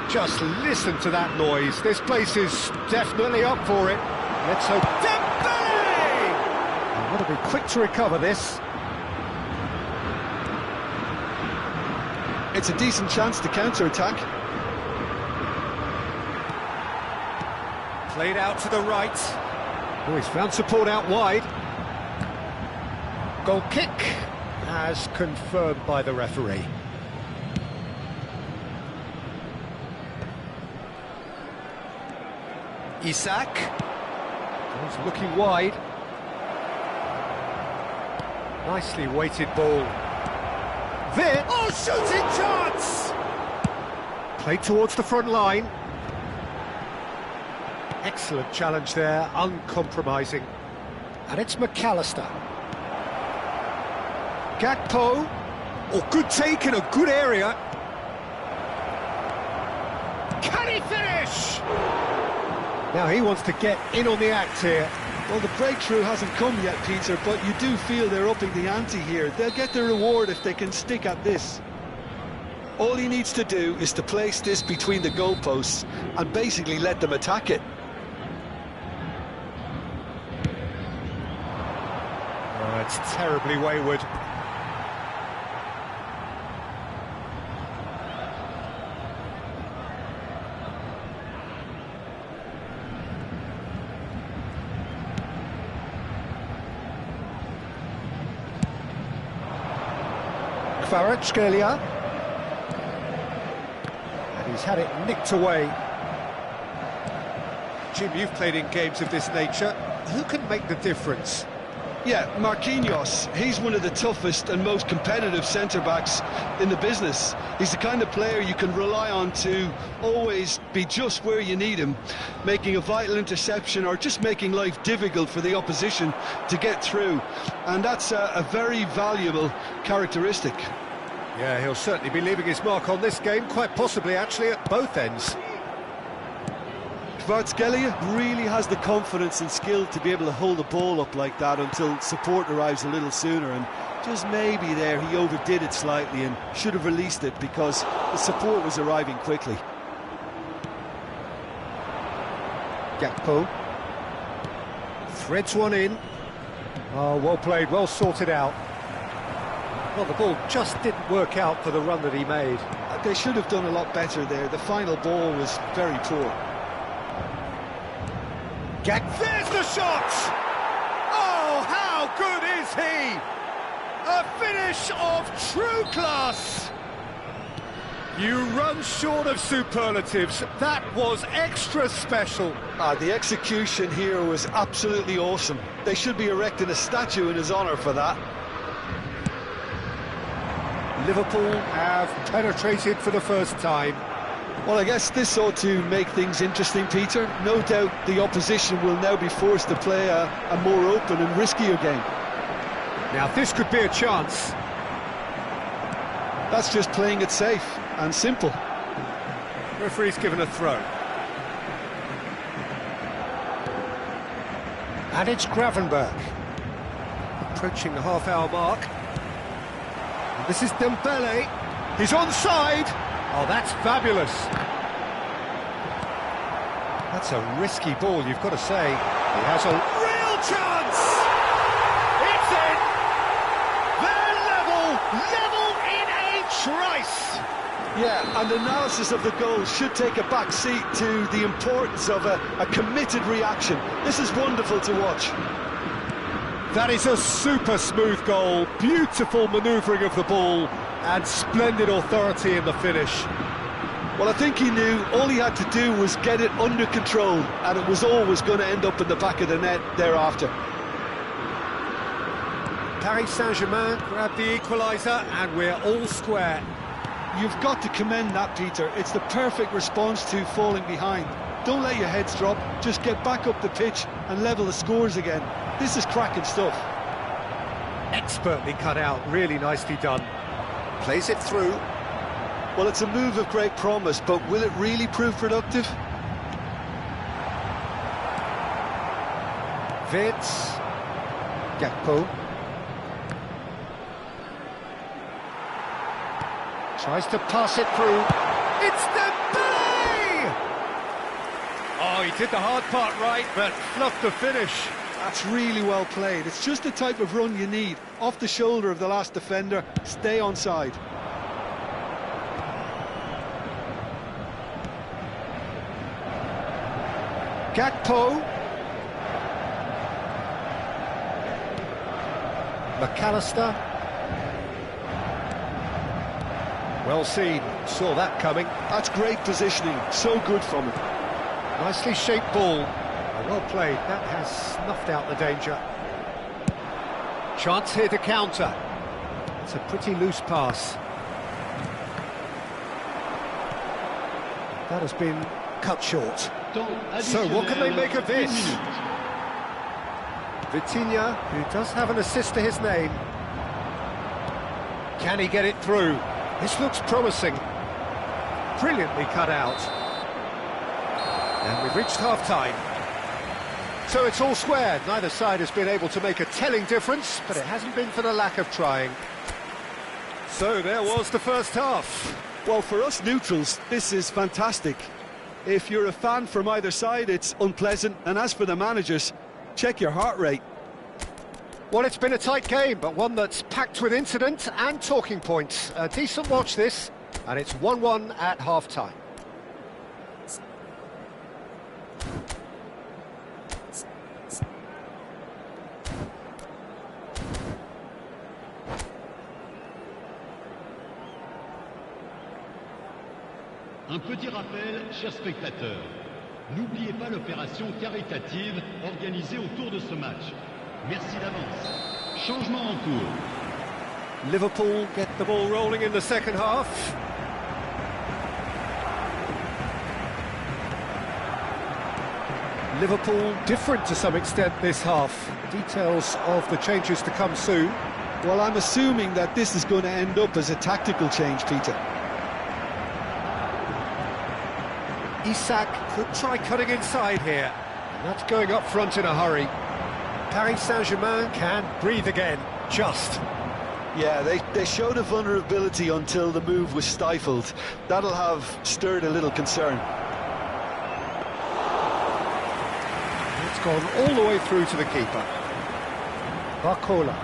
Just listen to that noise. This place is definitely up for it. Let's hope. Dembele! I want to be quick to recover this. It's a decent chance to counter-attack. Played out to the right. Oh, he's found support out wide. Goal kick, as confirmed by the referee. Isak. He's looking wide. Nicely weighted ball. There. Oh, shooting chance! Played towards the front line. Excellent challenge there, uncompromising. And it's McAllister. Gakpo. Oh, good take in a good area. Can he finish? Now he wants to get in on the act here. Well, the breakthrough hasn't come yet, Peter, but you do feel they're upping the ante here. They'll get their reward if they can stick at this. All he needs to do is to place this between the goalposts and basically let them attack it. Oh, it's terribly wayward. Kvaratskhelia. And he's had it nicked away. Jim, you've played in games of this nature. Who can make the difference? Yeah, Marquinhos, he's one of the toughest and most competitive centre-backs in the business. He's the kind of player you can rely on to always be just where you need him, making a vital interception or just making life difficult for the opposition to get through. And that's a very valuable characteristic. Yeah, he'll certainly be leaving his mark on this game, quite possibly actually at both ends. Kvaratskhelia really has the confidence and skill to be able to hold the ball up like that until support arrives a little sooner, and just maybe there he overdid it slightly and should have released it because the support was arriving quickly. Gakpo threads one in. Oh, well played, well sorted out. Well, the ball just didn't work out for the run that he made. They should have done a lot better there. The final ball was very poor. There's the shot! Oh, how good is he? A finish of true class! You run short of superlatives. That was extra special. The execution here was absolutely awesome. They should be erecting a statue in his honour for that. Liverpool have penetrated for the first time. Well, I guess this ought to make things interesting, Peter. No doubt the opposition will now be forced to play a more open and riskier game. Now, this could be a chance. That's just playing it safe and simple. Referee's given a throw. And it's Gravenberch. Approaching the half-hour mark. And this is Dembele. He's onside. Oh, that's fabulous. That's a risky ball, you've got to say. He has a real chance! It's in! They're level in a trice! Yeah, and analysis of the goal should take a back seat to the importance of a committed reaction. This is wonderful to watch. That is a super smooth goal, beautiful manoeuvring of the ball, and splendid authority in the finish. Well, I think he knew all he had to do was get it under control, and it was always going to end up in the back of the net thereafter. Paris Saint-Germain grabbed the equaliser, and we're all square. You've got to commend that, Peter. It's the perfect response to falling behind. Don't let your heads drop, just get back up the pitch and level the scores again. This is cracking stuff. Expertly cut out, really nicely done. Plays it through. Well, it's a move of great promise, but will it really prove productive? Wirtz. Gakpo. Tries to pass it through. It's Dembele! Oh, he did the hard part right, but fluffed the finish. That's really well played. It's just the type of run you need. Off the shoulder of the last defender, stay onside. Gakpo. McAllister. Well seen, saw that coming. That's great positioning, so good from him. Nicely shaped ball. Well played, that has snuffed out the danger. Chance here to counter. It's a pretty loose pass. That has been cut short. So what can they make of this? Vitinha, who does have an assist to his name. Can he get it through? This looks promising. Brilliantly cut out. And we've reached half-time. So it's all square. Neither side has been able to make a telling difference, but it hasn't been for the lack of trying. So there was the first half. Well, for us neutrals, this is fantastic. If you're a fan from either side, it's unpleasant. And as for the managers, check your heart rate. Well, it's been a tight game, but one that's packed with incident and talking points. A decent watch this, and it's 1-1 at half-time. Un petit rappel, chers spectateurs. N'oubliez pas l'opération caritative organisée autour de ce match. Merci d'avance. Changement en cours. Liverpool get the ball rolling in the second half. Liverpool different to some extent this half. Details of the changes to come soon. Well, I'm assuming that this is going to end up as a tactical change, Peter. Isak could try cutting inside here. And that's going up front in a hurry. Paris Saint-Germain can breathe again, just. Yeah, they showed a vulnerability until the move was stifled. That'll have stirred a little concern. It's gone all the way through to the keeper. Barcola.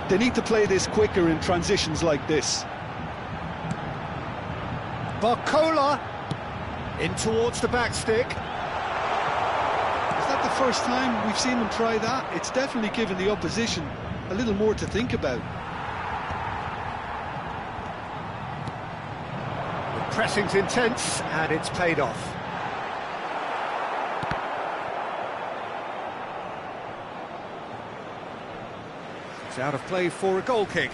They need to play this quicker in transitions like this. Barcola in towards the back stick. Is that the first time we've seen them try that? It's definitely given the opposition a little more to think about. The pressing's intense and it's paid off. It's out of play for a goal kick.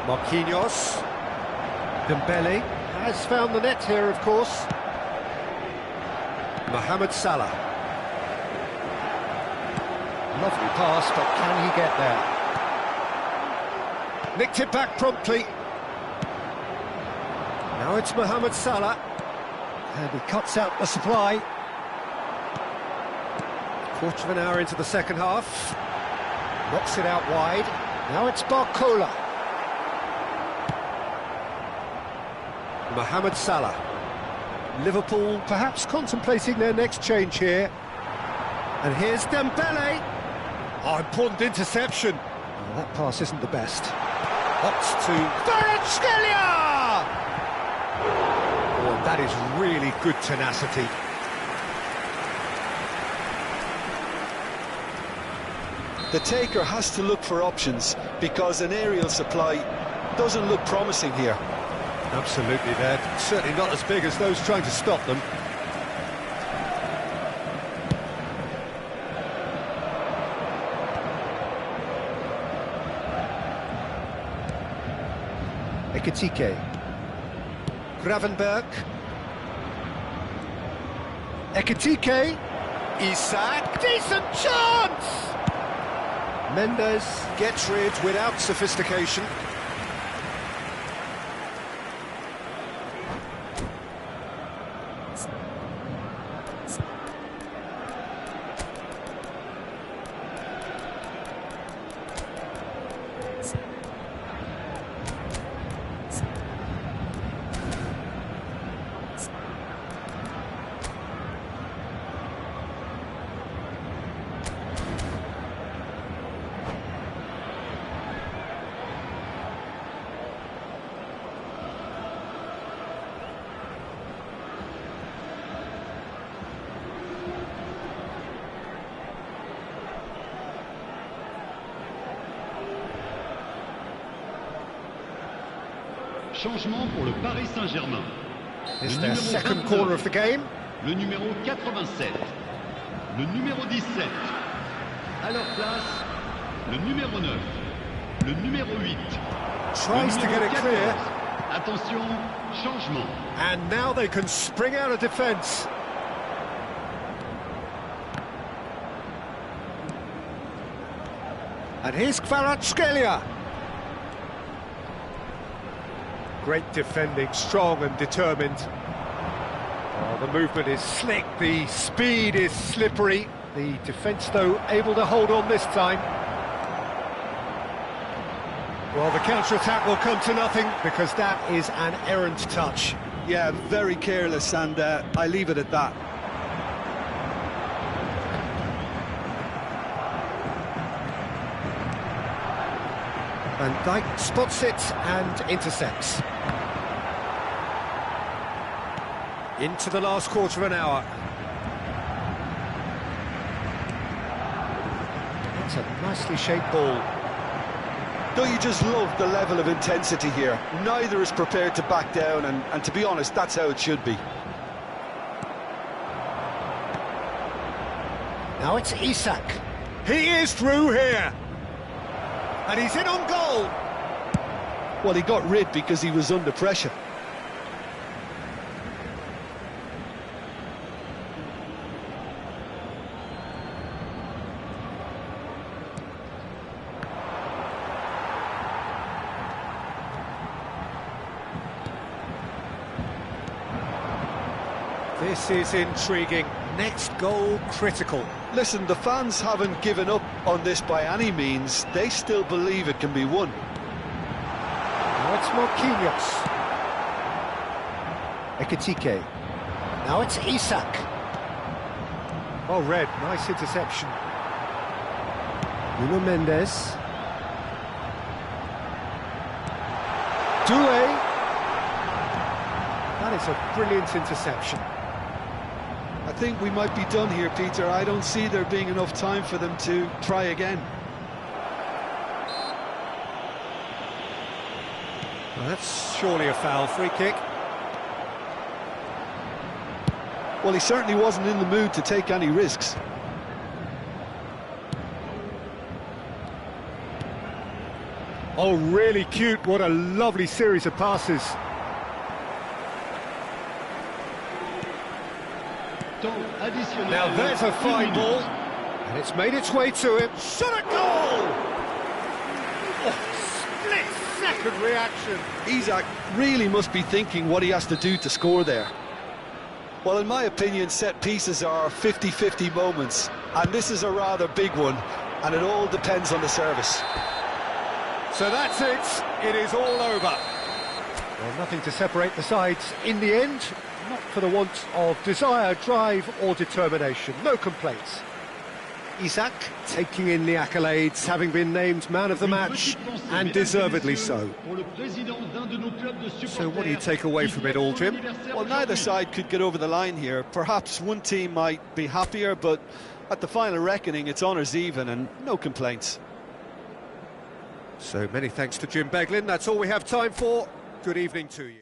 Marquinhos. Dembele has found the net here, of course. Mohamed Salah. Lovely pass, but can he get there? Nicked it back promptly. Now it's Mohamed Salah. And he cuts out the supply. Quarter of an hour into the second half. Knocks it out wide. Now it's Barcola. Mohamed Salah. Liverpool perhaps contemplating their next change here. And here's Dembele. Oh, important interception. Oh, that pass isn't the best. Hops to Kvaratskhelia! Oh, that is really good tenacity. The taker has to look for options because an aerial supply doesn't look promising here. Absolutely, they're certainly not as big as those trying to stop them. Ekitike. Gravenberg. Ekitike. Isak. Decent chance! Mendes gets rid without sophistication. Changement pour le Paris Saint-Germain. It's their second corner of the game. Le numéro 87. Le numéro 17. À leur place, le numéro 9. Le numéro 8. Tries to get it clear. Attention, changement. And now they can spring out of defence. And here's Kvaratskhelia. Great defending, strong and determined. Oh, the movement is slick, the speed is slippery. The defence, though, able to hold on this time. Well, the counter-attack will come to nothing because that is an errant touch. Yeah, very careless, and I leave it at that. Van Dijk spots it and intercepts. Into the last quarter of an hour. It's a nicely shaped ball. Don't you just love the level of intensity here? Neither is prepared to back down, and to be honest, that's how it should be. Now it's Isak. He is through here. And he's in on goal. Well, he got rid because he was under pressure. This is intriguing. Next goal critical. Listen, the fans haven't given up on this by any means. They still believe it can be won. Now it's Marquinhos. Ekitike. Now it's Isak. Oh, red. Nice interception. Nuno Mendes. Doulé. That is a brilliant interception. I think we might be done here, Peter. I don't see there being enough time for them to try again. Well, that's surely a foul. Free kick. Well, he certainly wasn't in the mood to take any risks. Oh, really cute. What a lovely series of passes. Now there's a fine ball, and it's made its way to him. Shot a goal! Oh, split-second reaction. Isak really must be thinking what he has to do to score there. Well, in my opinion, set pieces are 50-50 moments, and this is a rather big one, and it all depends on the service. So that's it. It is all over. Well, nothing to separate the sides in the end. Not for the want of desire, drive or determination. No complaints. Isak taking in the accolades, having been named man of the match, and deservedly so. So what do you take away from it all, Jim? Well, neither side could get over the line here. Perhaps one team might be happier, but at the final reckoning, it's honours even and no complaints. So many thanks to Jim Beglin. That's all we have time for. Good evening to you.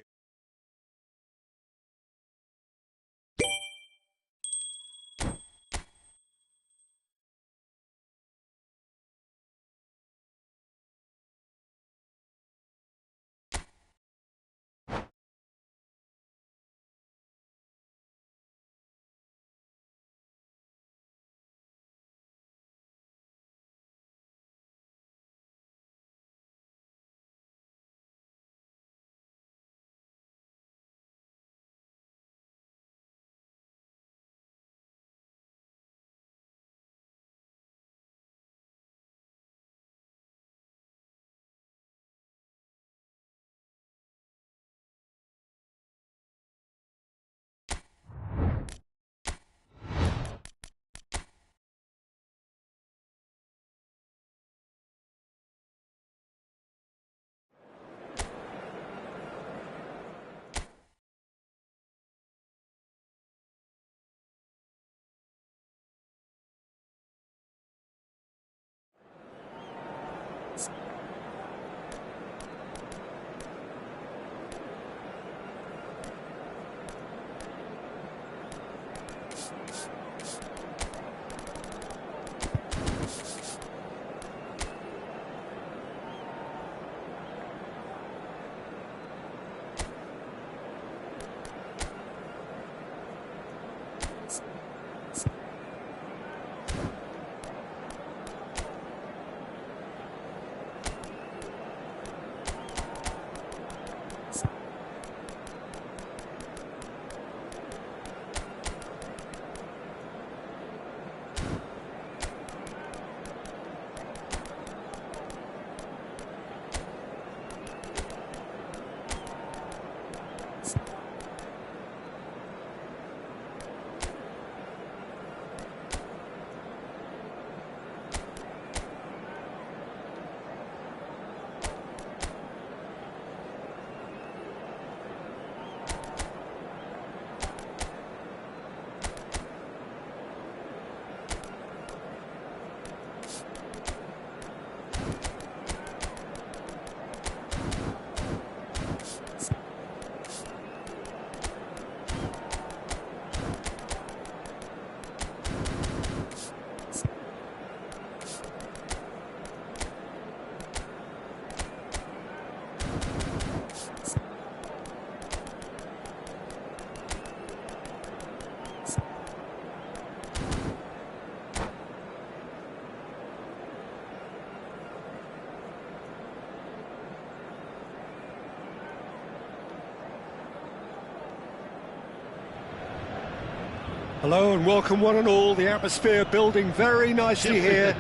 Hello and welcome one and all. The atmosphere building very nicely here.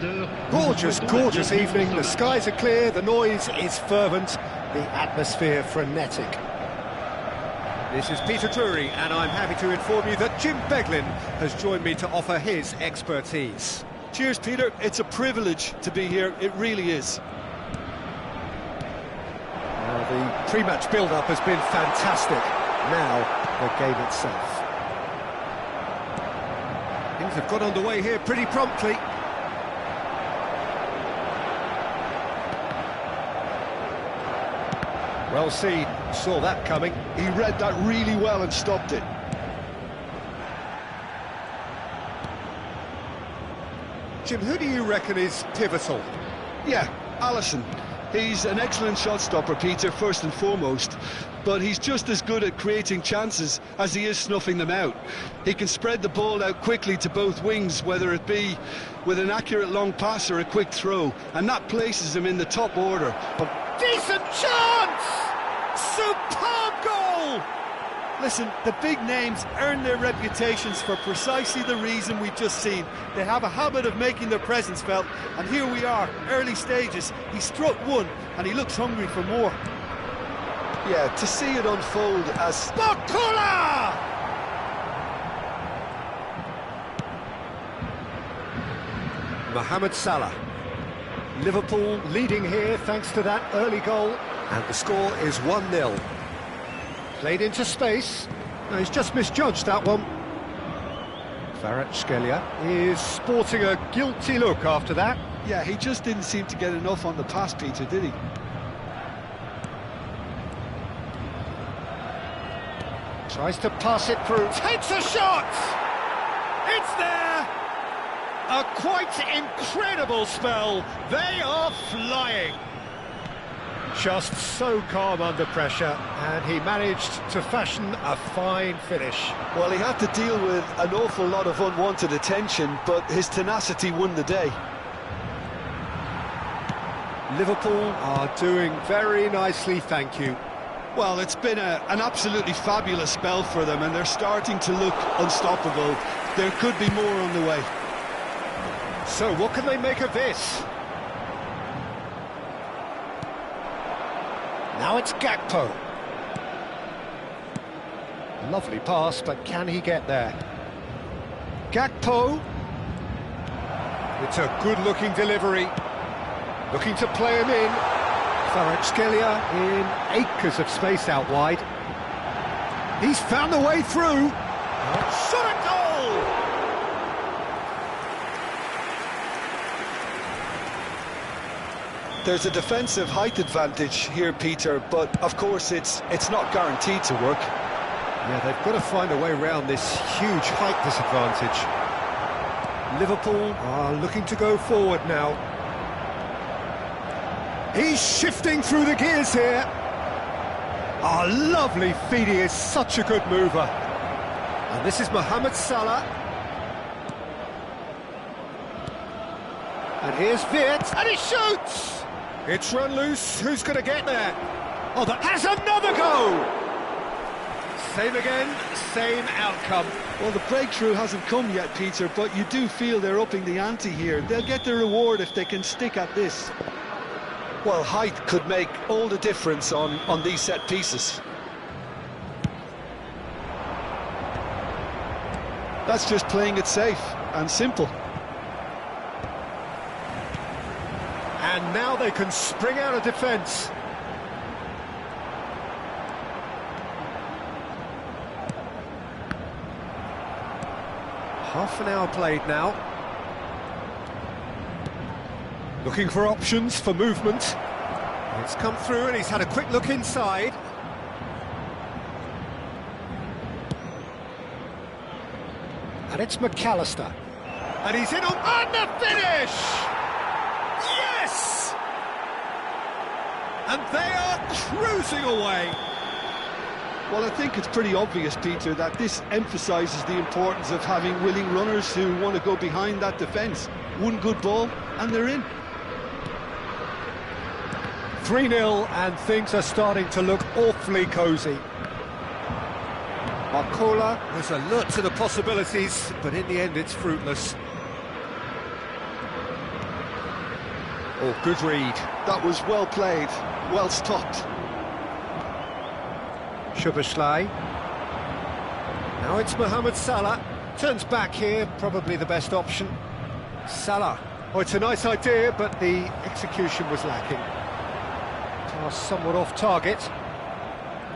Gorgeous, gorgeous evening. The skies are clear, the noise is fervent, the atmosphere frenetic. This is Peter Drury and I'm happy to inform you that Jim Beglin has joined me to offer his expertise. Cheers, Peter. It's a privilege to be here. It really is. Well, the pre-match build-up has been fantastic. Now, the game itself. Things have got underway here pretty promptly. Well seen, saw that coming. He read that really well and stopped it. Jim, who do you reckon is pivotal? Yeah, Alisson. He's an excellent shot stopper, Peter, first and foremost, but he's just as good at creating chances as he is snuffing them out. He can spread the ball out quickly to both wings, whether it be with an accurate long pass or a quick throw, and that places him in the top order. Decent chance! Superb goal! Listen, the big names earn their reputations for precisely the reason we've just seen. They have a habit of making their presence felt, and here we are, early stages. He struck one, and he looks hungry for more. Yeah, to see it unfold as... Bakula! Mohamed Salah. Liverpool leading here thanks to that early goal, and the score is 1-0. Played into space. No, he's just misjudged that one. Kvaratskhelia is sporting a guilty look after that. Yeah, he just didn't seem to get enough on the pass, Peter, did he? Tries to pass it through. Takes a shot! It's there! A quite incredible spell. They are flying. Just so calm under pressure, and he managed to fashion a fine finish. Well, he had to deal with an awful lot of unwanted attention, but his tenacity won the day. Liverpool are doing very nicely, thank you. Well, it's been an absolutely fabulous spell for them, and they're starting to look unstoppable. There could be more on the way. So, what can they make of this? Now it's Gakpo. Lovely pass, but can he get there? Gakpo. It's a good-looking delivery. Looking to play him in. Kvaratskhelia in acres of space out wide. He's found the way through. Shot at goal! There's a defensive height advantage here, Peter, but of course it's not guaranteed to work. Yeah, they've got to find a way around this huge height disadvantage. Liverpool are looking to go forward now. He's shifting through the gears here. Oh, lovely feed, he is such a good mover. And this is Mohamed Salah. And here's Viet, and he shoots! It's run loose, who's going to get there? Oh, that has another go! Same again, same outcome. Well, the breakthrough hasn't come yet, Peter, but you do feel they're upping the ante here. They'll get their reward if they can stick at this. Well, height could make all the difference on these set pieces. That's just playing it safe and simple. And now they can spring out of defence. Half an hour played now. Looking for options for movement. It's come through and he's had a quick look inside. And it's McAllister. And he's in on the finish! Yes! And they are cruising away. Well, I think it's pretty obvious, Peter, that this emphasises the importance of having willing runners who want to go behind that defence. One good ball, and they're in. 3-0, and things are starting to look awfully cosy. Marcola was alert to the possibilities, but in the end it's fruitless. Oh, good read. That was well played, well stopped. Szoboszlai. Now it's Mohamed Salah. Turns back here, probably the best option. Salah. Oh, it's a nice idea, but the execution was lacking. Pass somewhat off target.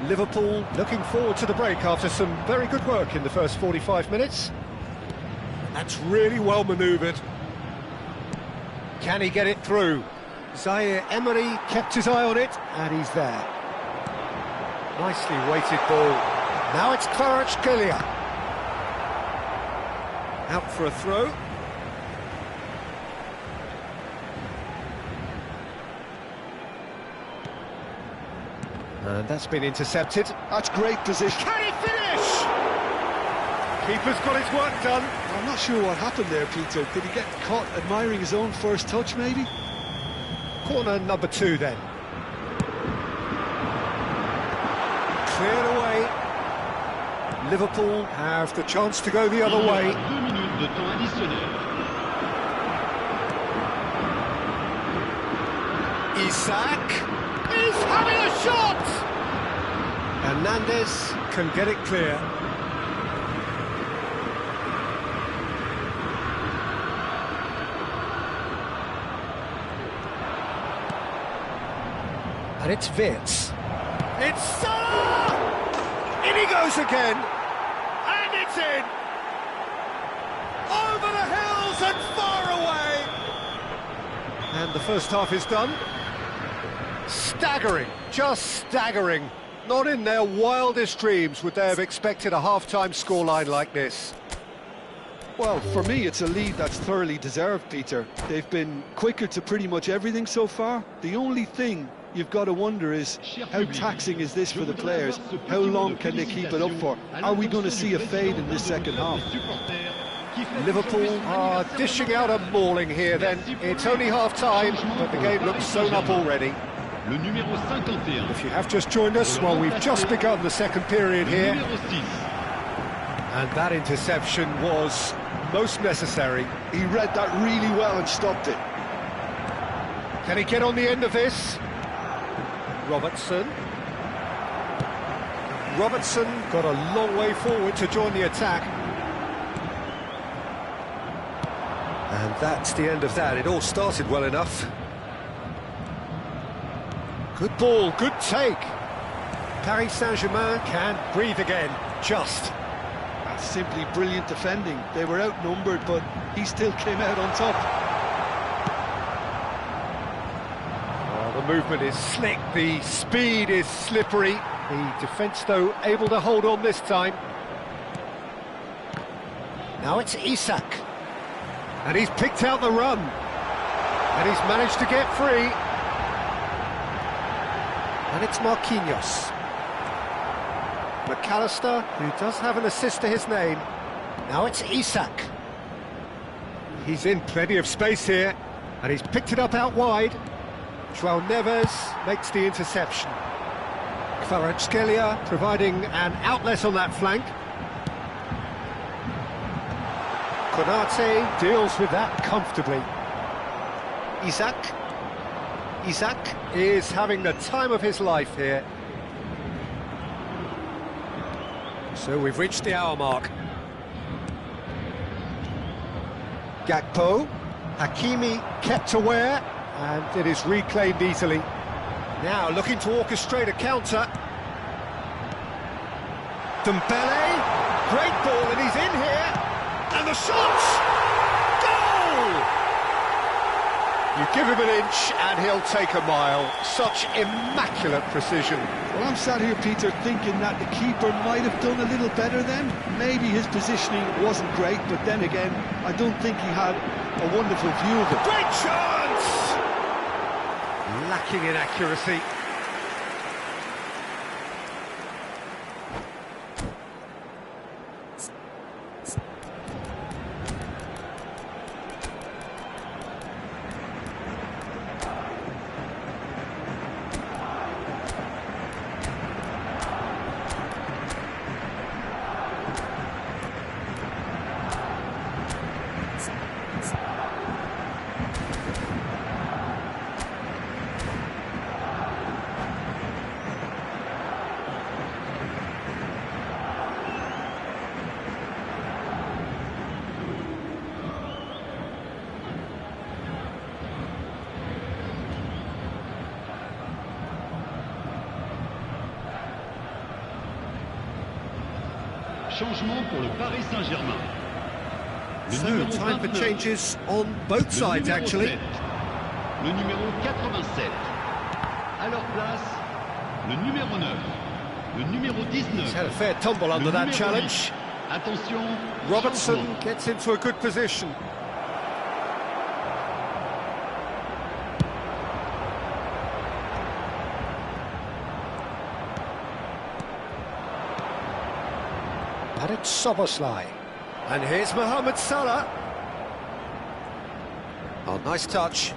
Liverpool looking forward to the break after some very good work in the first 45 minutes. That's really well manoeuvred. Can he get it through? Zaire Emery kept his eye on it, and he's there. Nicely weighted ball. Now it's Kvaratskhelia. Out for a throw. And that's been intercepted. That's great position. Can he finish? Keeper's got his work done. I'm not sure what happened there, Peter. Did he get caught admiring his own first touch, maybe? Corner number 2 then. Cleared away. Liverpool have the chance to go the other way. 2 minutes de temps additionnel. Isak is having a shot! Hernandez can get it clear. And it's Wirtz. It's Salah! In he goes again! And it's in! Over the hills and far away! And the first half is done. Staggering, just staggering. Not in their wildest dreams would they have expected a half-time scoreline like this. Well, for me, it's a lead that's thoroughly deserved, Peter. They've been quicker to pretty much everything so far. The only thing you've got to wonder is how taxing is this for the players? How long can they keep it up for? Are we going to see a fade in this second half? Liverpool are dishing out a mauling here then. It's only half-time, but the game looks sewn up already. Le numéro 51. If you have just joined us, well, we've just begun the second period here. Numéro 6. And that interception was most necessary. He read that really well and stopped it. Can he get on the end of this? Robertson. Robertson got a long way forward to join the attack. And that's the end of that. It all started well enough. Good ball, good take. Paris Saint-Germain can breathe again, just. That's simply brilliant defending. They were outnumbered, but he still came out on top. Well, the movement is slick, the speed is slippery. The defence, though, able to hold on this time. Now it's Isak. And he's picked out the run. And he's managed to get free. And it's Marquinhos. McAllister, who does have an assist to his name. Now it's Isak. He's in plenty of space here, and he's picked it up out wide. João Neves makes the interception. Kvaratskhelia providing an outlet on that flank. Konate deals with that comfortably. Isak. Isak is having the time of his life here. So we've reached the hour mark. Gakpo. Hakimi kept aware, and it is reclaimed easily. Now looking to orchestrate a counter. Dembele. Great ball, and he's in here. And the shot! You give him an inch and he'll take a mile. Such immaculate precision. Well, I'm sat here, Peter, thinking that the keeper might have done a little better then. Maybe his positioning wasn't great, but then again, I don't think he had a wonderful view of it. Great chance! Lacking in accuracy. Changement pour le Paris Saint-Germain. So, time for changes on both sides, actually. Le numéro 87. À leur place, le numéro 9. Le numéro 19. He's had a fair tumble under that challenge. 8. Attention. Robertson changement. gets into a good position. And it's Szoboszlai. And here's Mohamed Salah. Oh, nice touch.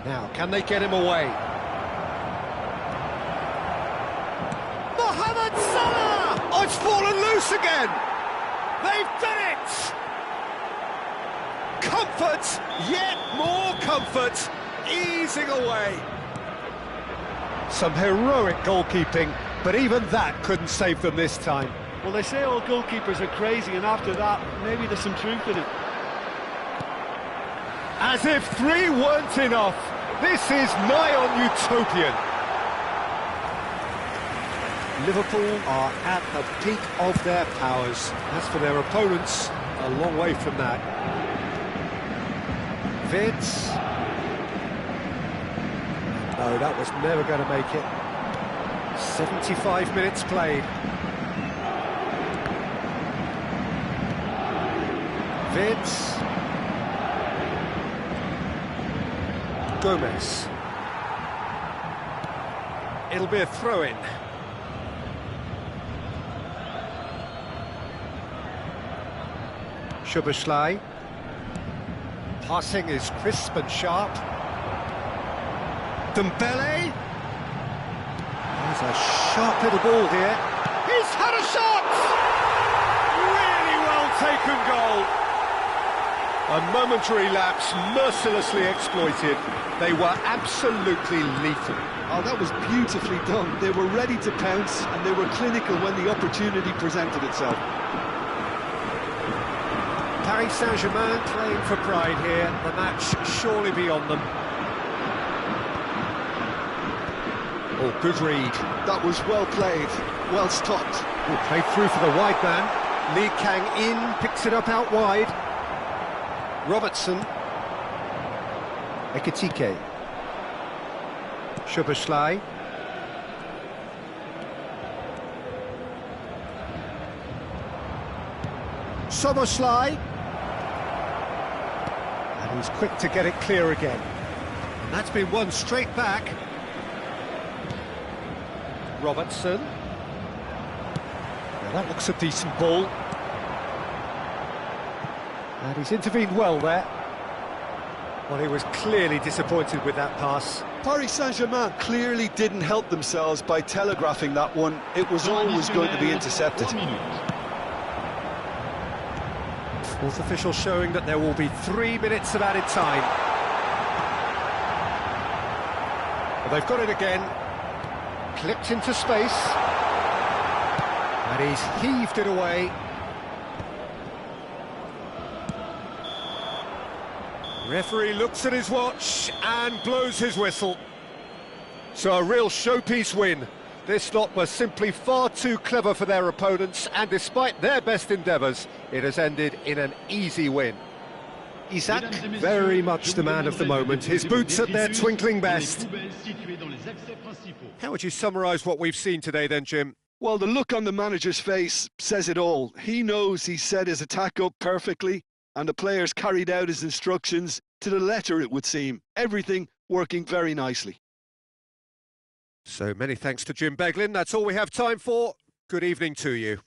Now, can they get him away? Mohamed Salah! Oh, it's fallen loose again! They've done it! Comfort, yet more comfort, easing away. Some heroic goalkeeping, but even that couldn't save them this time. Well, they say all goalkeepers are crazy, and after that, maybe there's some truth in it. As if 3 weren't enough, this is nigh on utopian. Liverpool are at the peak of their powers. As for their opponents, a long way from that. Vids. No, that was never going to make it. 75 minutes played. Vids. Gomez. It'll be a throw-in. Szoboszlai. Passing is crisp and sharp. Dembele. There's a sharp little ball here. He's had a shot! Really well taken goal. A momentary lapse, mercilessly exploited. They were absolutely lethal. Oh, that was beautifully done. They were ready to pounce, and they were clinical when the opportunity presented itself. Paris Saint-Germain playing for pride here. The match surely beyond them. Oh, good read. That was well played, well stopped. Oh, played through for the wide man. Lee Kang-in picks it up out wide. Robertson. Ekitike. Szoboszlai. Szoboszlai. And he's quick to get it clear again. And that's been won straight back. Robertson. Now that looks a decent ball. And he's intervened well there. Well, he was clearly disappointed with that pass. Paris Saint-Germain clearly didn't help themselves by telegraphing that one. It was always going to be intercepted. 3 minutes. Fourth official showing that there will be 3 minutes of added time. Well, they've got it again. Clipped into space. And he's heaved it away. Referee looks at his watch and blows his whistle. So a real showpiece win. This lot was simply far too clever for their opponents, and despite their best endeavours, it has ended in an easy win. Isaac, very much the man of the moment. His boots at their twinkling best. How would you summarise what we've seen today then, Jim? Well, the look on the manager's face says it all. He knows he set his attack up perfectly, and the players carried out his instructions to the letter, it would seem. Everything working very nicely. So many thanks to Jim Beglin. That's all we have time for. Good evening to you.